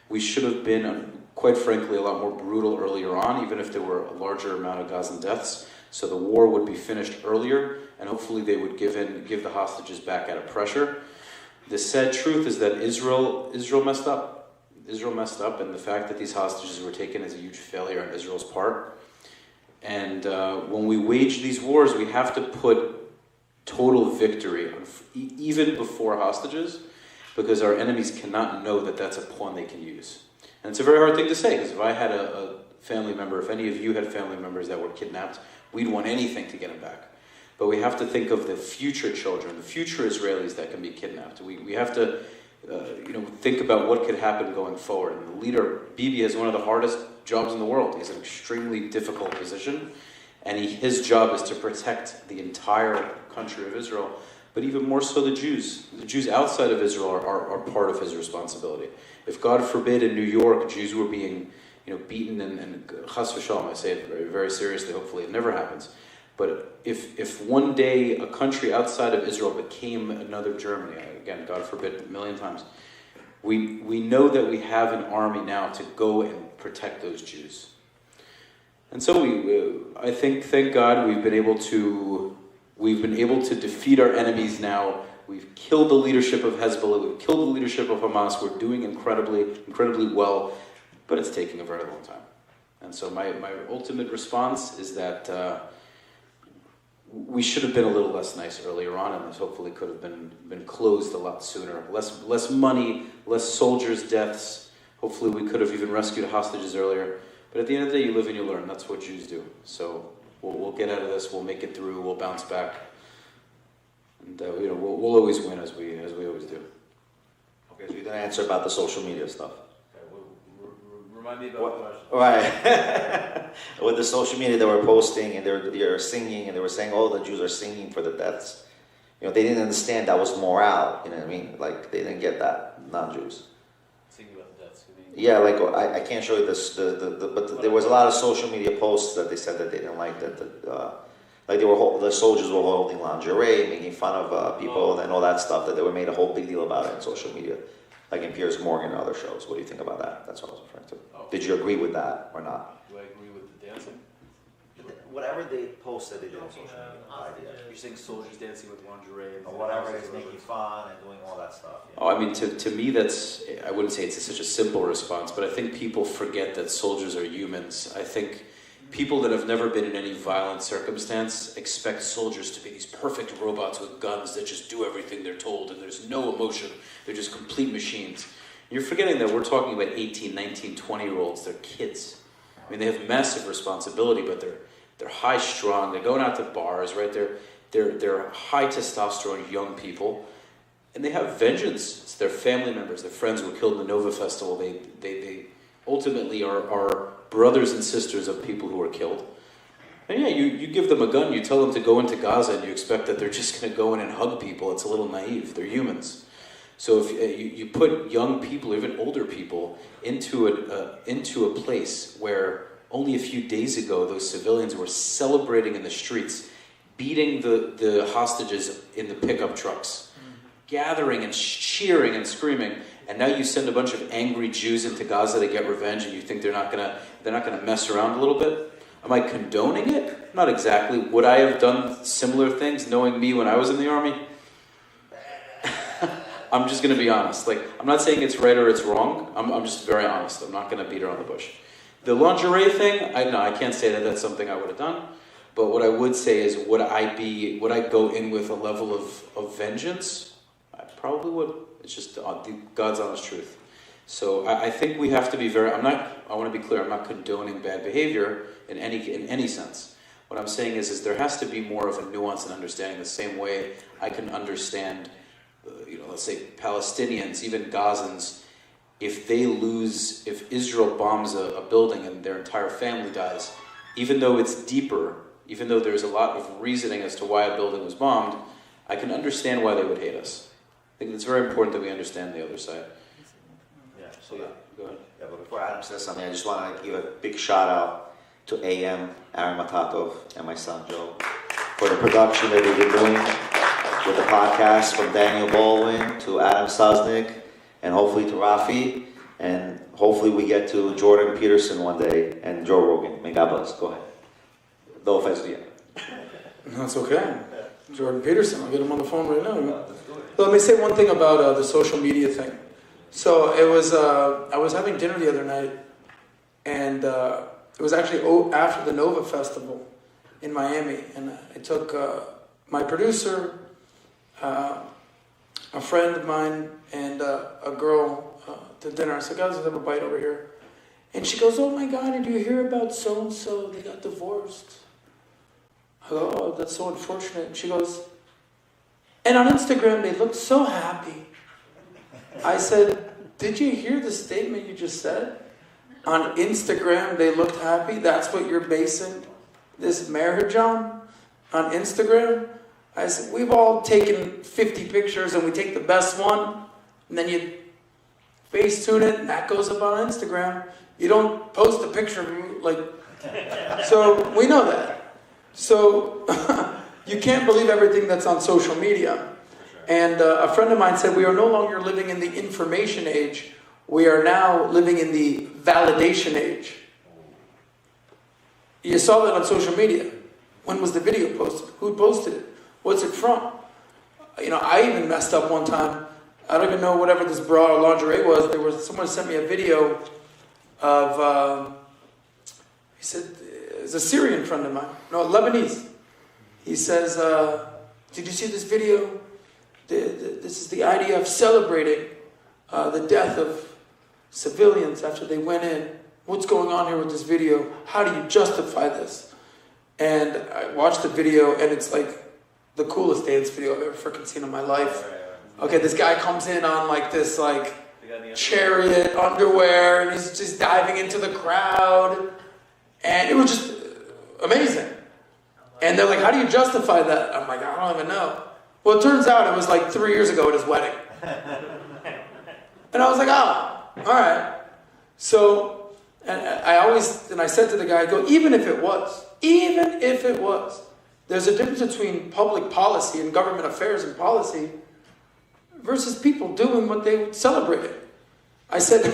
Speaker 4: We should have been, quite frankly, a lot more brutal earlier on, even if there were a larger amount of Gazan deaths. So the war would be finished earlier, and hopefully they would give the hostages back out of pressure. The sad truth is that Israel messed up. Israel messed up, and the fact that these hostages were taken is a huge failure on Israel's part. And when we wage these wars, we have to put total victory on, even before hostages, because our enemies cannot know that that's a pawn they can use. And it's a very hard thing to say, because if I had a family member, if any of you had family members that were kidnapped, we'd want anything to get them back. But we have to think of the future children, the future Israelis that can be kidnapped. We have to think about what could happen going forward. And the leader, Bibi, has one of the hardest jobs in the world. He has an extremely difficult position, and his job is to protect the entire country of Israel, but even more so the Jews. The Jews outside of Israel are part of his responsibility. If, God forbid, in New York, Jews were being beaten and chas v'shalom, I say it very, very seriously, hopefully it never happens. But if one day a country outside of Israel became another Germany, again, God forbid, a million times, we know that we have an army now to go and protect those Jews. And so I think, thank God, we've been able to defeat our enemies now. We've killed the leadership of Hezbollah, we've killed the leadership of Hamas, we're doing incredibly well, but it's taking a very long time. And so my ultimate response is that we should have been a little less nice earlier on, and this hopefully could have been closed a lot sooner. Less money, less soldiers' deaths. Hopefully we could have even rescued hostages earlier. But at the end of the day, you live and you learn. That's what Jews do. So we'll get out of this. We'll make it through. We'll bounce back, and we'll always win as we always do.
Speaker 1: Okay, so you didn't answer about the social media stuff.
Speaker 8: Remind me about the question.
Speaker 1: Right. With the social media, they were posting and they were singing, and they were saying, "Oh, the Jews are singing for the deaths." They didn't understand that was morale. You know what I mean? Like they didn't get that. Non-Jews.
Speaker 8: Singing about the deaths.
Speaker 1: Yeah, like I can't show you this. But there was a lot of social media posts that they said that they didn't like that. The soldiers were holding lingerie, making fun of people, and all that stuff. That they were made a whole big deal about it in social media, like in Piers Morgan and other shows. What do you think about that? That's what I was referring to. Did you agree with that or not?
Speaker 8: Do I agree with the dancing?
Speaker 1: whatever they posted, they did on social media. No idea.
Speaker 8: You're saying soldiers dancing with lingerie and
Speaker 1: Or whatever is making fun and doing all that stuff.
Speaker 4: Oh, I mean, to me, that's, I wouldn't say it's such a simple response, but I think people forget that soldiers are humans. I think people that have never been in any violent circumstance expect soldiers to be these perfect robots with guns that just do everything they're told, and there's no emotion. They're just complete machines. You're forgetting that we're talking about 18, 19, 20-year-olds. They're kids. I mean, they have massive responsibility, but they're high-strung. They're going out to bars, right? They're high testosterone young people, and they have vengeance. It's their family members, their friends who were killed in the Nova Festival. They ultimately are brothers and sisters of people who were killed. And yeah, you give them a gun, you tell them to go into Gaza, and you expect that they're just going to go in and hug people. It's a little naive. They're humans. So if you put young people, even older people, into a place where only a few days ago those civilians were celebrating in the streets, beating the hostages in the pickup trucks, gathering and cheering and screaming, and now you send a bunch of angry Jews into Gaza to get revenge, and you think they're not gonna mess around a little bit? Am I condoning it? Not exactly. Would I have done similar things, knowing me when I was in the army? I'm just going to be honest. Like, I'm not saying it's right or it's wrong. I'm just very honest. I'm not going to beat around the bush. The lingerie thing, I can't say that that's something I would have done. But what I would say is, would I go in with a level of vengeance? I probably would. It's just God's honest truth. So I think we have to be I want to be clear, I'm not condoning bad behavior in any sense. What I'm saying is there has to be more of a nuance and understanding, the same way I can understand, let's say Palestinians, even Gazans, if Israel bombs a building and their entire family dies, even though it's deeper, even though there's a lot of reasoning as to why a building was bombed, I can understand why they would hate us. I think it's very important that we understand the other side.
Speaker 1: Yeah, so
Speaker 4: go ahead.
Speaker 1: Yeah, but before Adam says something, I just want to give a big shout out to AM, Aaron Matatov, and my son Joe for the production that we've been doing with the podcast, from Daniel Baldwin to Adam Sosnick, and hopefully to Rafi, and hopefully we get to Jordan Peterson one day and Joe Rogan. May God bless. Go ahead. No offense to you.
Speaker 5: That's okay. Jordan Peterson, I'll get him on the phone right now. Let me say one thing about the social media thing. So it was, I was having dinner the other night, and it was actually after the Nova Festival in Miami, and I took my producer, a friend of mine, and a girl to dinner. I said, guys, let's have a bite over here. And she goes, oh my God, did you hear about so-and-so? They got divorced. I go, oh, that's so unfortunate. And she goes, and on Instagram, they looked so happy. I said, did you hear the statement you just said? On Instagram, they looked happy? That's what you're basing this marriage on Instagram? I said, we've all taken 50 pictures and we take the best one, and then you Facetune it, and that goes up on Instagram. You don't post a picture of you, so we know that. So you can't believe everything that's on social media. And a friend of mine said, we are no longer living in the information age. We are now living in the validation age. You saw that on social media. When was the video posted? Who posted it? What's it from? I even messed up one time. I don't even know whatever this bra or lingerie was. Someone sent me a video of, he said, it's a Syrian friend of mine. No, Lebanese. He says, did you see this video? This is the IDF celebrating the death of civilians after they went in. What's going on here with this video? How do you justify this? And I watched the video, and it's like the coolest dance video I've ever freaking seen in my life. Okay, this guy comes in on this chariot underwear, and he's just diving into the crowd, and it was just amazing. And they're like, how do you justify that? I'm like, I don't even know. Well, it turns out it was 3 years ago at his wedding. And I was like, oh, all right. So, and I said to the guy, I go, even if it was, there's a difference between public policy and government affairs and policy versus people doing what they celebrated. I said,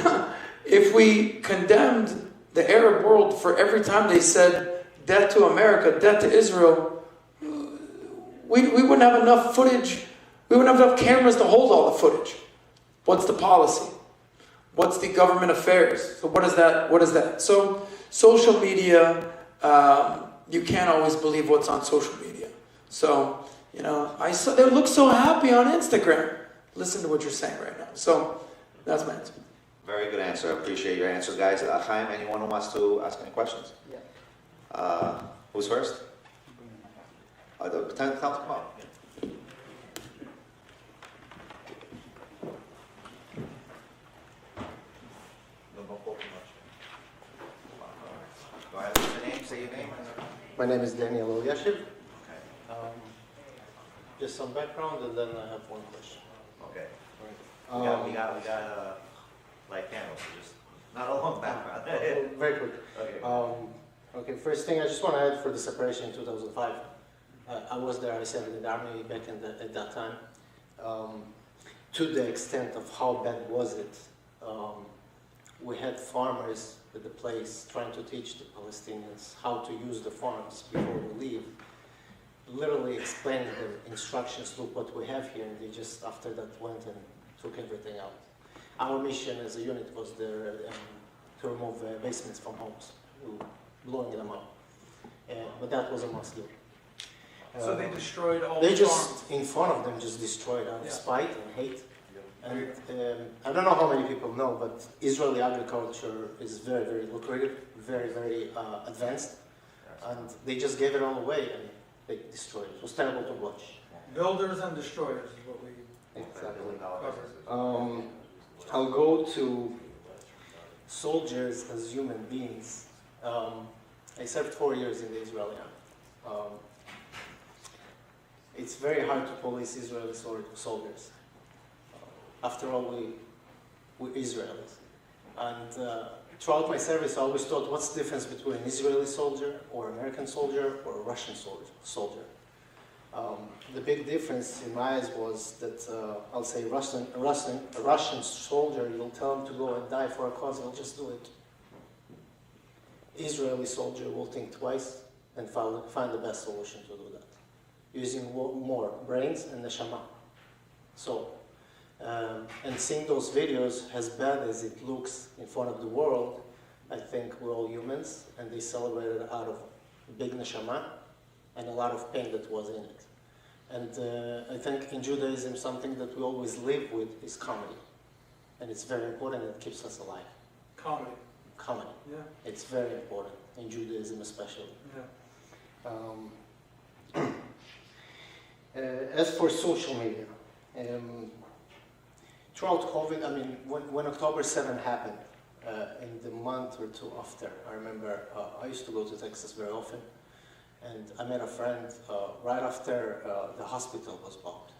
Speaker 5: if we condemned the Arab world for every time they said, death to America, death to Israel, we wouldn't have enough footage. We wouldn't have enough cameras to hold all the footage. What's the policy? What's the government affairs? So what is that? What is that? So social media, you can't always believe what's on social media. So, you know, they look so happy on Instagram. Listen to what you're saying right now. So that's my answer.
Speaker 1: Very good answer. I appreciate your answers, guys. Chaim, anyone who wants to ask any questions? Yeah. Who's first? Time to come up. Go ahead, what's your name? Say your name.
Speaker 11: My name is Daniel Eliashiv.
Speaker 1: Okay.
Speaker 11: Just some background, and then I have one question.
Speaker 1: Okay. We got like candles, so just not a long background.
Speaker 11: Very quick.
Speaker 1: Okay.
Speaker 11: Okay, first thing I just want to add for the separation in 2005. I was there, I served in the army back at that time. To the extent of how bad was it, we had farmers at the place trying to teach the Palestinians how to use the farms before we leave, literally explaining the instructions, look what we have here, and they just after that went and took everything out. Our mission as a unit was there to remove basements from homes, blowing them up. But that was a must-do.
Speaker 5: So they destroyed all
Speaker 11: They
Speaker 5: the
Speaker 11: just,
Speaker 5: farms.
Speaker 11: in front of them, just destroyed out of spite and hate. And I don't know how many people know, but Israeli agriculture is very, very lucrative, very, very advanced. And they just gave it all away and they destroyed it. It was terrible to watch.
Speaker 5: Builders and destroyers is what we
Speaker 11: Exactly.
Speaker 5: covered.
Speaker 11: I'll go to soldiers as human beings. I served 4 years in the Israeli army. It's very hard to police Israeli soldiers. After all, we're Israelis. And throughout my service, I always thought, what's the difference between an Israeli soldier or American soldier or a Russian soldier? The big difference in my eyes was that, I'll say a Russian soldier, you'll tell him to go and die for a cause, he'll just do it. Israeli soldier will think twice and find the best solution to do that, using more brains and neshama. So, and seeing those videos, as bad as it looks in front of the world, I think we're all humans, and they celebrated out of big neshama and a lot of pain that was in it. And I think in Judaism, something that we always live with is comedy. And it's very important, it keeps us alive.
Speaker 5: Comedy.
Speaker 11: Comedy.
Speaker 5: Yeah.
Speaker 11: It's very important, in Judaism especially.
Speaker 5: Yeah.
Speaker 11: As for social media, throughout COVID, I mean, when October 7 happened, in the month or two after, I remember I used to go to Texas very often, and I met a friend right after the hospital was bombed,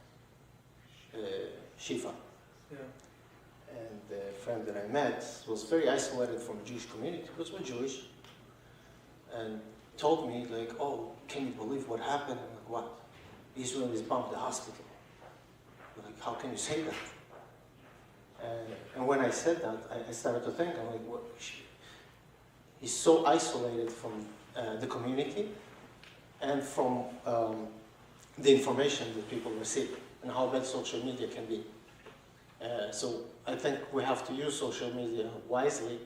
Speaker 11: Shifa.
Speaker 5: Yeah.
Speaker 11: And the friend that I met was very isolated from the Jewish community, because we're Jewish, and told me, like, oh, can you believe what happened? I'm like, what? Israelis bombed the hospital. I'm like, how can you say that? And when I said that, I started to think, I'm like, what? He's so isolated from the community and from the information that people receive and how bad social media can be. So I think we have to use social media wisely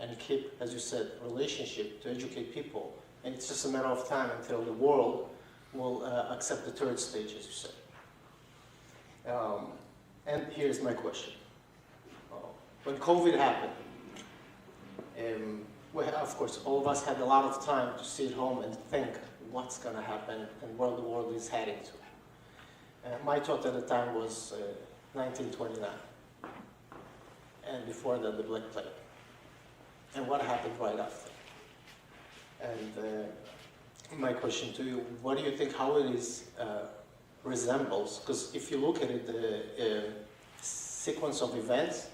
Speaker 11: and keep, as you said, relationship to educate people. And it's just a matter of time until the world will accept the third stage, as you said. And here's my question. When COVID happened, of course, all of us had a lot of time to sit home and think what's going to happen and where the world is heading to. My thought at the time was 1929. And before that, the Black Plague. And what happened right after? And my question to you, what do you think, how it is resembles? Because if you look at it, the sequence of events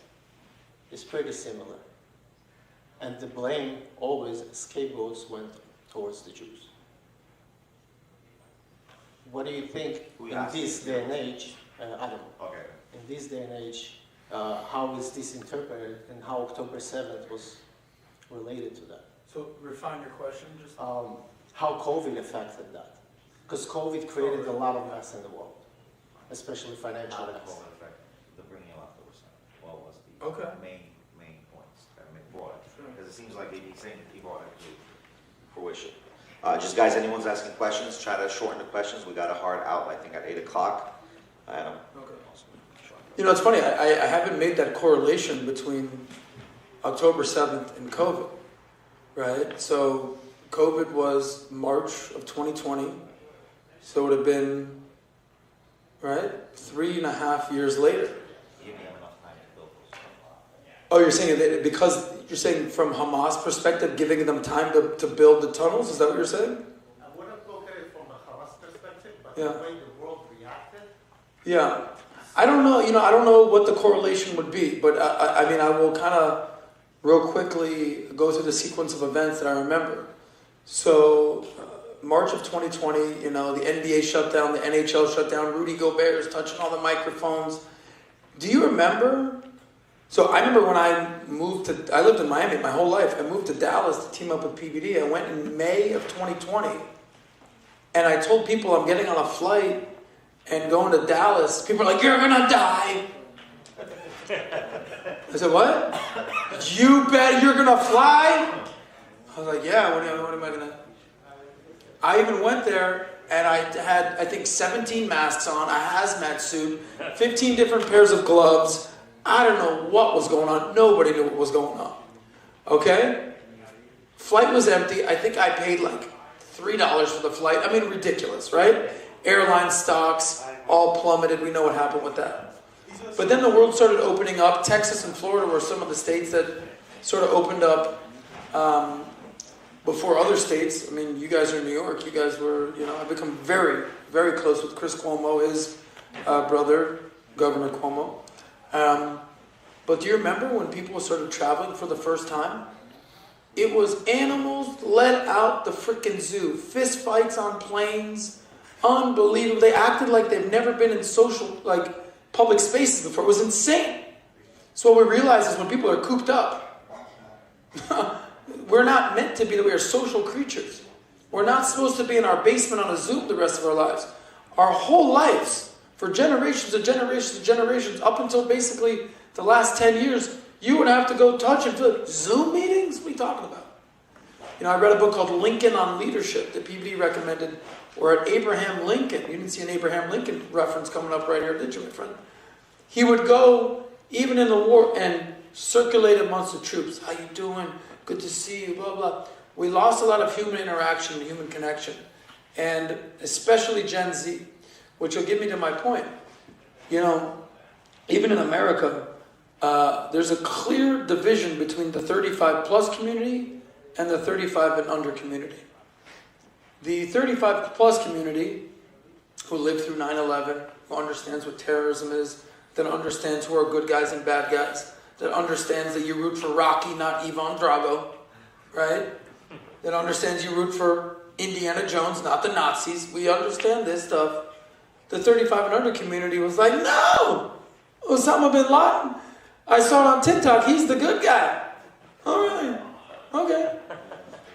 Speaker 11: is pretty similar. And the blame always, scapegoats went towards the Jews. What do you think in this day and age, Adam, in this day and age, how is this interpreted and how October 7th was related to that?
Speaker 5: So refine your question. Just
Speaker 11: how COVID affected that. Because COVID created a lot of mess in the world, especially financial
Speaker 1: How did
Speaker 11: mess.
Speaker 1: COVID affect the bringing of the percent? What was the
Speaker 5: Okay.
Speaker 1: main points that brought it? Because it seems like they'd be saying that people are actually fruition. Just guys, anyone's asking questions, try to shorten the questions. We got a hard out, I think, at 8 o'clock. Adam.
Speaker 5: Okay. You know, it's funny. I haven't made that correlation between October 7th and COVID, right? So COVID was March of 2020. So it would have been, right, 3.5 years later.
Speaker 1: You didn't have enough time to build those.
Speaker 5: Oh, you're saying that because you're saying from Hamas' perspective, giving them time to build the tunnels? Is that what you're saying?
Speaker 11: I wouldn't look at it from the Hamas perspective, but
Speaker 5: Yeah.
Speaker 11: the way the world reacted.
Speaker 5: Yeah. I don't know, I don't know what the correlation would be, but I mean, I will kind of real quickly go through the sequence of events that I remember. So, March of 2020, the NBA shut down, the NHL shut down, Rudy Gobert is touching all the microphones. Do you remember? So I remember when I lived in Miami my whole life. I moved to Dallas to team up with PBD. I went in May of 2020, and I told people I'm getting on a flight and going to Dallas. People are like, "You're gonna die." I said, "What? You bet you're gonna fly?" I was like, "Yeah, what am I gonna..." I even went there and I had, I think, 17 masks on, a hazmat suit, 15 different pairs of gloves. I don't know what was going on. Nobody knew what was going on. Okay? Flight was empty. I think I paid like $3 for the flight. I mean, ridiculous, right? Airline stocks all plummeted. We know what happened with that. But then the world started opening up. Texas and Florida were some of the states that sort of opened up before other states. I mean, you guys are in New York. You guys were, I've become very, very close with Chris Cuomo, his brother, Governor Cuomo. But do you remember when people started traveling for the first time? It was animals let out the freaking zoo. Fist fights on planes. Unbelievable. They acted like they've never been in public spaces before. It was insane. So what we realize is when people are cooped up, we're not meant to be that we are social creatures. We're not supposed to be in our basement on a Zoom the rest of our lives. Our whole lives, for generations and generations and generations, up until basically the last 10 years, you would have to go touch and feel Zoom meetings? What are you talking about? I read a book called Lincoln on Leadership that PBD recommended, where at Abraham Lincoln, you didn't see an Abraham Lincoln reference coming up right here, did you, my friend? He would go, even in the war, and circulate amongst the troops. How you doing? Good to see you, blah, blah. We lost a lot of human interaction and human connection. And especially Gen Z, which will get me to my point. Even in America, there's a clear division between the 35-plus community and the 35 and under community. The 35-plus community, who lived through 9/11, who understands what terrorism is, that understands who are good guys and bad guys, that understands that you root for Rocky, not Ivan Drago, right? That understands you root for Indiana Jones, not the Nazis. We understand this stuff. The 35 and under community was like, no! Osama bin Laden. I saw it on TikTok. He's the good guy. All right. Okay.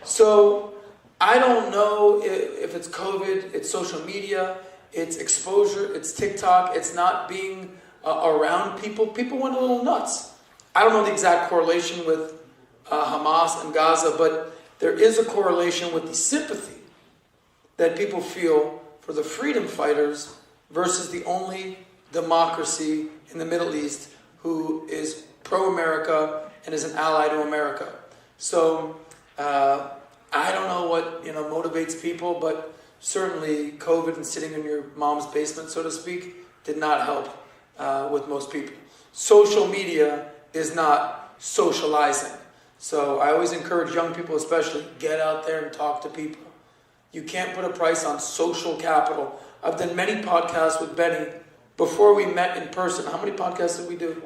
Speaker 5: So I don't know if it's COVID, it's social media, it's exposure, it's TikTok, it's not being around people. People went a little nuts. I don't know the exact correlation with Hamas and Gaza, but there is a correlation with the sympathy that people feel for the freedom fighters versus the only democracy in the Middle East who is pro-America and is an ally to America. So I don't know what motivates people, but certainly COVID and sitting in your mom's basement, so to speak, did not help with most people. Social media is not socializing. So I always encourage young people especially, get out there and talk to people. You can't put a price on social capital. I've done many podcasts with Benny before we met in person. How many podcasts did we do?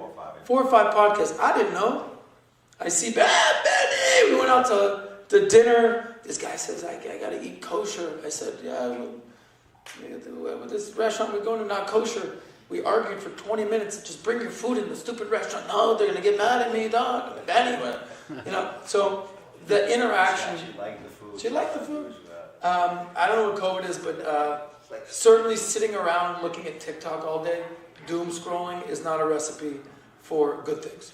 Speaker 5: 4 or 5 podcasts. I didn't know. I see, Benny! We went out to dinner. This guy says, I got to eat kosher. I said, yeah, with this restaurant we're going to, not kosher. We argued for 20 minutes. Just bring your food in the stupid restaurant. No, they're going to get mad at me, dog. Benny, so the interaction.
Speaker 1: She liked the food.
Speaker 5: She liked the food. I don't know what COVID is, but certainly sitting around looking at TikTok all day, doom scrolling, is not a recipe for good things.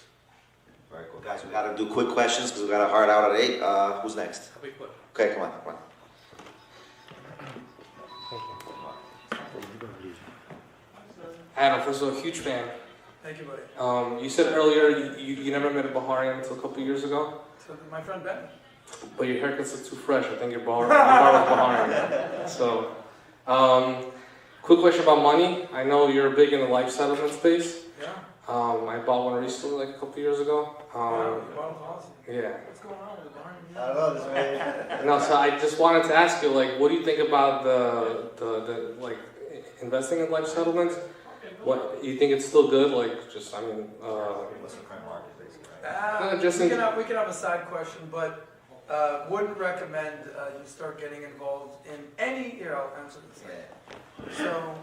Speaker 1: Very cool. Guys, we got to do quick questions because we got a hard out at 8. Who's next?
Speaker 8: I'll be quick.
Speaker 1: Okay, come on.
Speaker 12: Adam, first of all, huge fan.
Speaker 5: Thank you, buddy.
Speaker 12: You said earlier you never met a Bukharian until a couple of years ago,
Speaker 5: So my friend Ben.
Speaker 12: but your haircuts look too fresh. I think you're Bukharian. So, quick question about money. I know you're big in the life settlement space.
Speaker 5: Yeah.
Speaker 12: I bought one recently, like a couple of years ago. Yeah.
Speaker 5: What's going on with the barn?
Speaker 11: I don't know, this way.
Speaker 12: No, so I just wanted to ask you, like, what do you think about the like investing in life settlements? What you think it's still good? Like, just I mean,
Speaker 1: What's the current market, basically, right?
Speaker 5: We can have a side question, but wouldn't recommend you start getting involved in any. Here, I'll answer this. So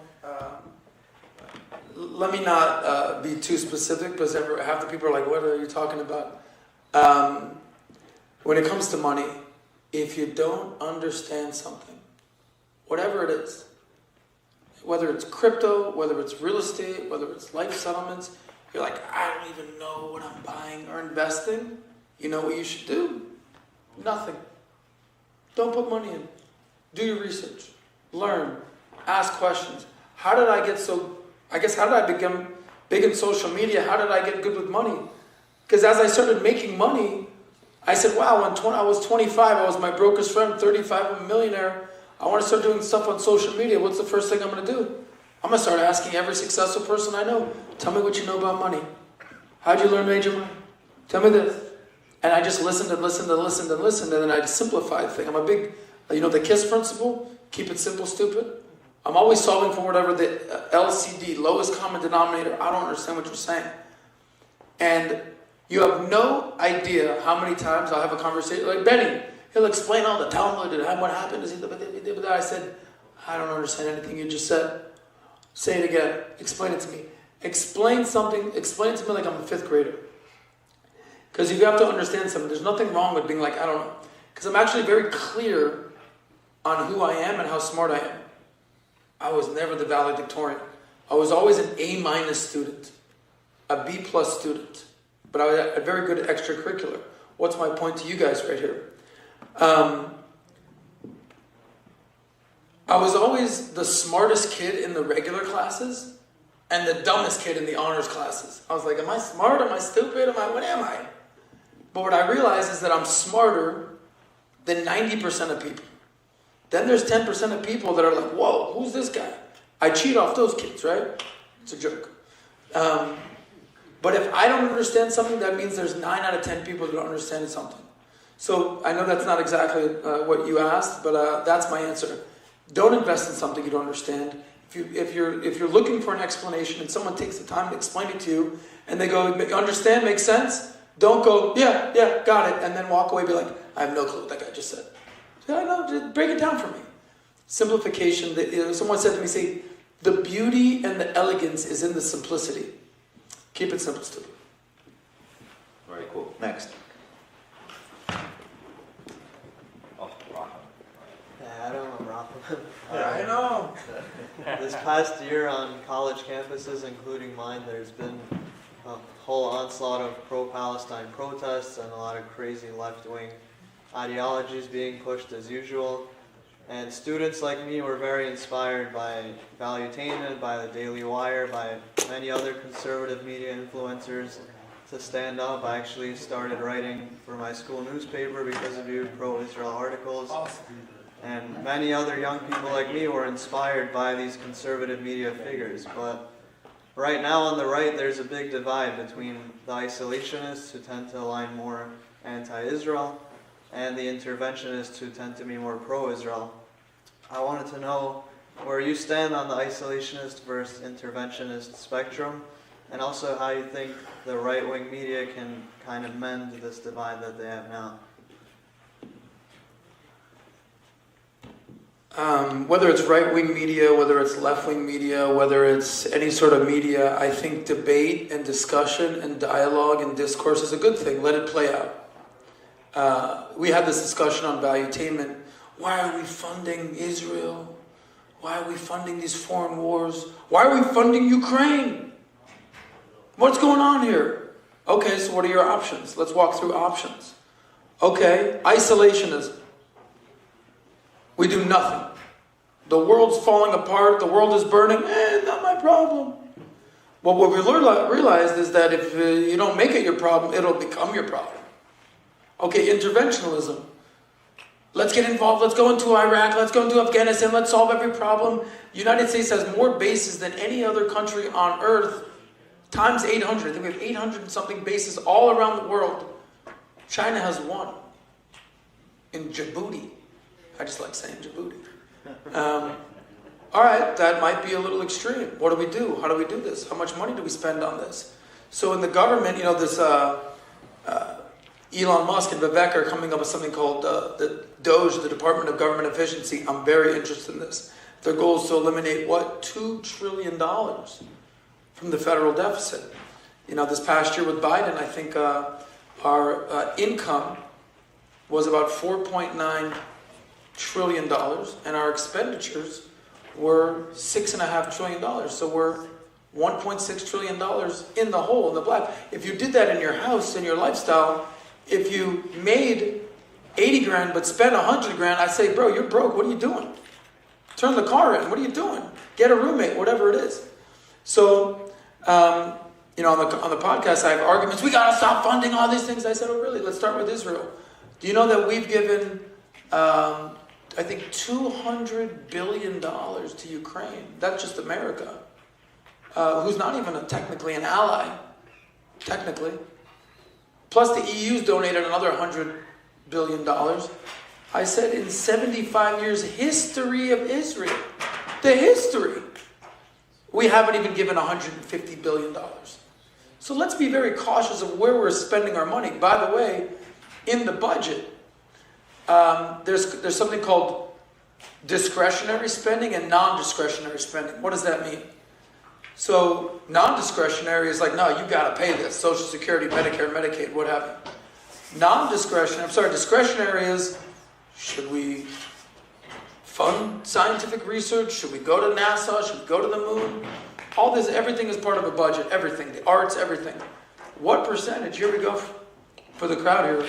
Speaker 5: let me not be too specific because half the people are like, "What are you talking about?" When it comes to money, if you don't understand something, whatever it is, whether it's crypto, whether it's real estate, whether it's life settlements, you're like, I don't even know what I'm buying or investing. You know what you should do? Nothing. Don't put money in. Do your research. Learn. Ask questions. How did I become big in social media? How did I get good with money? Because as I started making money, I said, wow, when I was 25, I was my brokest friend, 35, I'm a millionaire. I want to start doing stuff on social media. What's the first thing I'm going to do? I'm going to start asking every successful person I know, tell me what you know about money. How'd you learn major money? Tell me this. And I just listened and listened and listened and listened, and then I simplified things. I'm a big, the KISS principle, keep it simple, stupid. I'm always solving for whatever the LCD, lowest common denominator. I don't understand what you're saying. And you have no idea how many times I'll have a conversation, like Benny, he'll explain all the Talmud and what happened. I said, I don't understand anything you just said. Say it again. Explain it to me. Explain it to me like I'm a 5th grader. Because you have to understand something. There's nothing wrong with being like, I don't know. Because I'm actually very clear on who I am and how smart I am. I was never the valedictorian. I was always an A- student, a B+ student. But I was a very good extracurricular. What's my point to you guys right here? I was always the smartest kid in the regular classes and the dumbest kid in the honors classes. I was like, am I smart? Am I stupid? What am I? But what I realized is that I'm smarter than 90% of people. Then there's 10% of people that are like, whoa, who's this guy? I cheat off those kids, right? It's a joke. But if I don't understand something, that means there's 9 out of 10 people that don't understand something. So I know that's not exactly what you asked, but that's my answer. Don't invest in something you don't understand. If you're looking for an explanation and someone takes the time to explain it to you, and they go, understand, makes sense, don't go, yeah, got it, and then walk away and be like, I have no clue what that guy just said. I know, just break it down for me. Simplification, someone said to me, see, the beauty and the elegance is in the simplicity. Keep it simple, stupid.
Speaker 1: Very cool. Next. Oh, Rafi.
Speaker 13: I don't know, Rafi.
Speaker 5: I know.
Speaker 13: This past year on college campuses, including mine, there's been a whole onslaught of pro-Palestine protests and a lot of crazy left-wing ideologies being pushed as usual. And students like me were very inspired by Valuetainment, by the Daily Wire, by many other conservative media influencers to stand up. I actually started writing for my school newspaper because of you, pro-Israel articles. And many other young people like me were inspired by these conservative media figures. But right now on the right, there's a big divide between the isolationists who tend to align more anti-Israel and the interventionists who tend to be more pro-Israel. I wanted to know where you stand on the isolationist versus interventionist spectrum, and also how you think the right-wing media can kind of mend this divide that they have now.
Speaker 5: Whether it's right-wing media, whether it's left-wing media, whether it's any sort of media, I think debate and discussion and dialogue and discourse is a good thing. Let it play out. we had this discussion on valuetainment. Why are we funding Israel? Why are we funding these foreign wars? Why are we funding Ukraine? What's going on here? Okay, so what are your options? Let's walk through options. Okay, isolationism. We do nothing. The world's falling apart, the world is burning, not my problem. Well, what we realized is that if you don't make it your problem, it'll become your problem. Okay, interventionism. Let's get involved, let's go into Iraq, let's go into Afghanistan, let's solve every problem. The United States has more bases than any other country on earth, times 800. I think we have 800 and something bases all around the world. China has one, in Djibouti. I just like saying Djibouti. All right, that might be a little extreme. What do we do? How do we do this? How much money do we spend on this? So in the government, this Elon Musk and Vivek are coming up with something called the DOGE, the Department of Government Efficiency. I'm very interested in this. Their goal is to eliminate, $2 trillion from the federal deficit. This past year with Biden, I think our income was about $4.9 trillion, and our expenditures were $6.5 trillion. So we're $1.6 trillion in the hole, in the black. If you did that in your house, in your lifestyle, if you made 80 grand but spent 100 grand, I'd say, bro, you're broke. What are you doing? Turn the car in. What are you doing? Get a roommate, whatever it is. So, on the podcast, I have arguments. We got to stop funding all these things. I said, oh, really? Let's start with Israel. Do you know that we've given, I think, $200 billion to Ukraine? That's just America, who's not even technically an ally, technically. Plus the EU's donated another $100 billion. I said in 75 years history of Israel, the history, we haven't even given $150 billion. So let's be very cautious of where we're spending our money. By the way, in the budget, there's something called discretionary spending and non-discretionary spending. What does that mean? So non-discretionary is like, no, you got to pay this. Social Security, Medicare, Medicaid, what have you. Discretionary is, should we fund scientific research? Should we go to NASA? Should we go to the moon? All this, everything is part of a budget, everything, the arts, everything. What percentage, here we go for the crowd here,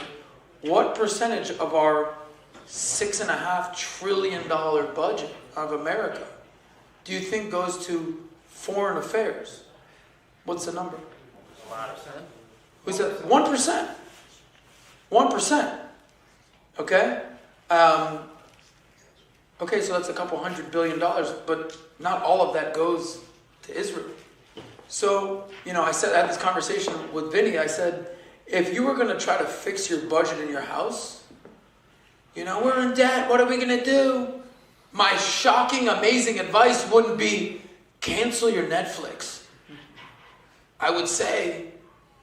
Speaker 5: what percentage of our $6.5 trillion budget of America do you think goes to foreign affairs? What's the number?
Speaker 10: A lot of percent.
Speaker 5: Who said 1%? 1%. Okay? Okay, so that's a couple $100 billion, but not all of that goes to Israel. So, I had this conversation with Vinny. I said, if you were going to try to fix your budget in your house, we're in debt, what are we going to do? My shocking, amazing advice wouldn't be, cancel your Netflix. I would say,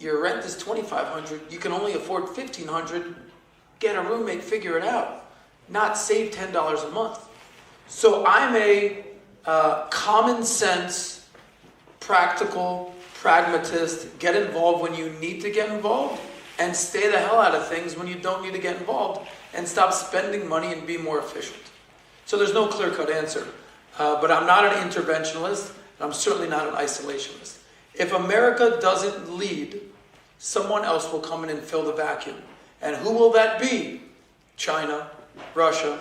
Speaker 5: your rent is $2,500, you can only afford $1,500, get a roommate, figure it out. Not save $10 a month. So I'm a common sense, practical, pragmatist, get involved when you need to get involved, and stay the hell out of things when you don't need to get involved, and stop spending money and be more efficient. So there's no clear-cut answer. But I'm not an interventionist, and I'm certainly not an isolationist. If America doesn't lead, someone else will come in and fill the vacuum. And who will that be? China, Russia,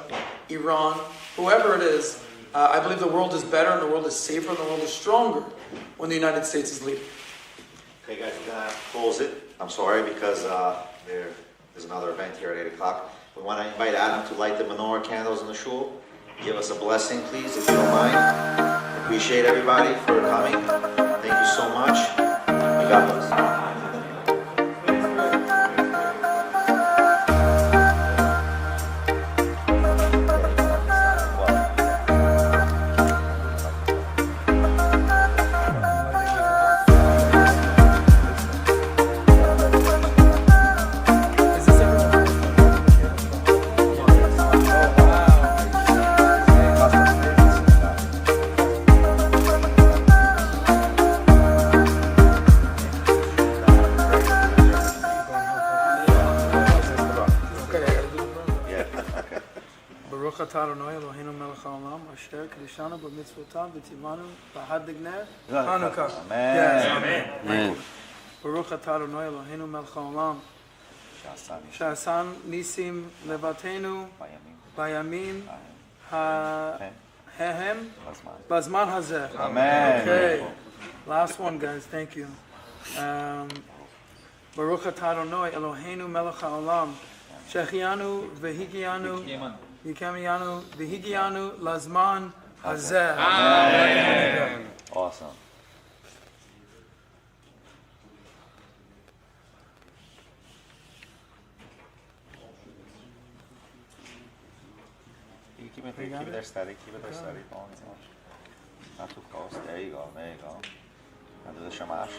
Speaker 5: Iran, whoever it is. I believe the world is better, and the world is safer, and the world is stronger when the United States is leading.
Speaker 1: Okay, guys, we're going to close it. I'm sorry, because there's another event here at 8 o'clock. We want to invite Adam to light the Menorah candles in the shul. Give us a blessing, please, if you don't mind. Appreciate everybody for coming. Thank you so much. May God bless.
Speaker 5: Baruch atah Adonai Eloheinu melech haolam asher kedishanu b'mitzvotav v'tivanu b'hadegner Hanukkah.
Speaker 1: Amen.
Speaker 5: Yes,
Speaker 6: Amen.
Speaker 5: Thank you. Baruch atah Adonai Eloheinu melech haolam שעשן ניסים לבתינו בימים ההם בזמן הזה.
Speaker 1: Amen.
Speaker 5: Okay. Last one, guys. Thank you. Baruch atah Adonai Eloheinu melech haolam שהחיינו והגיענו והגיענו לזמן הזה.
Speaker 1: Amen. Awesome. Keep it there steady, keep it there steady. Not too close. There you go, there you go. Now do the shamash.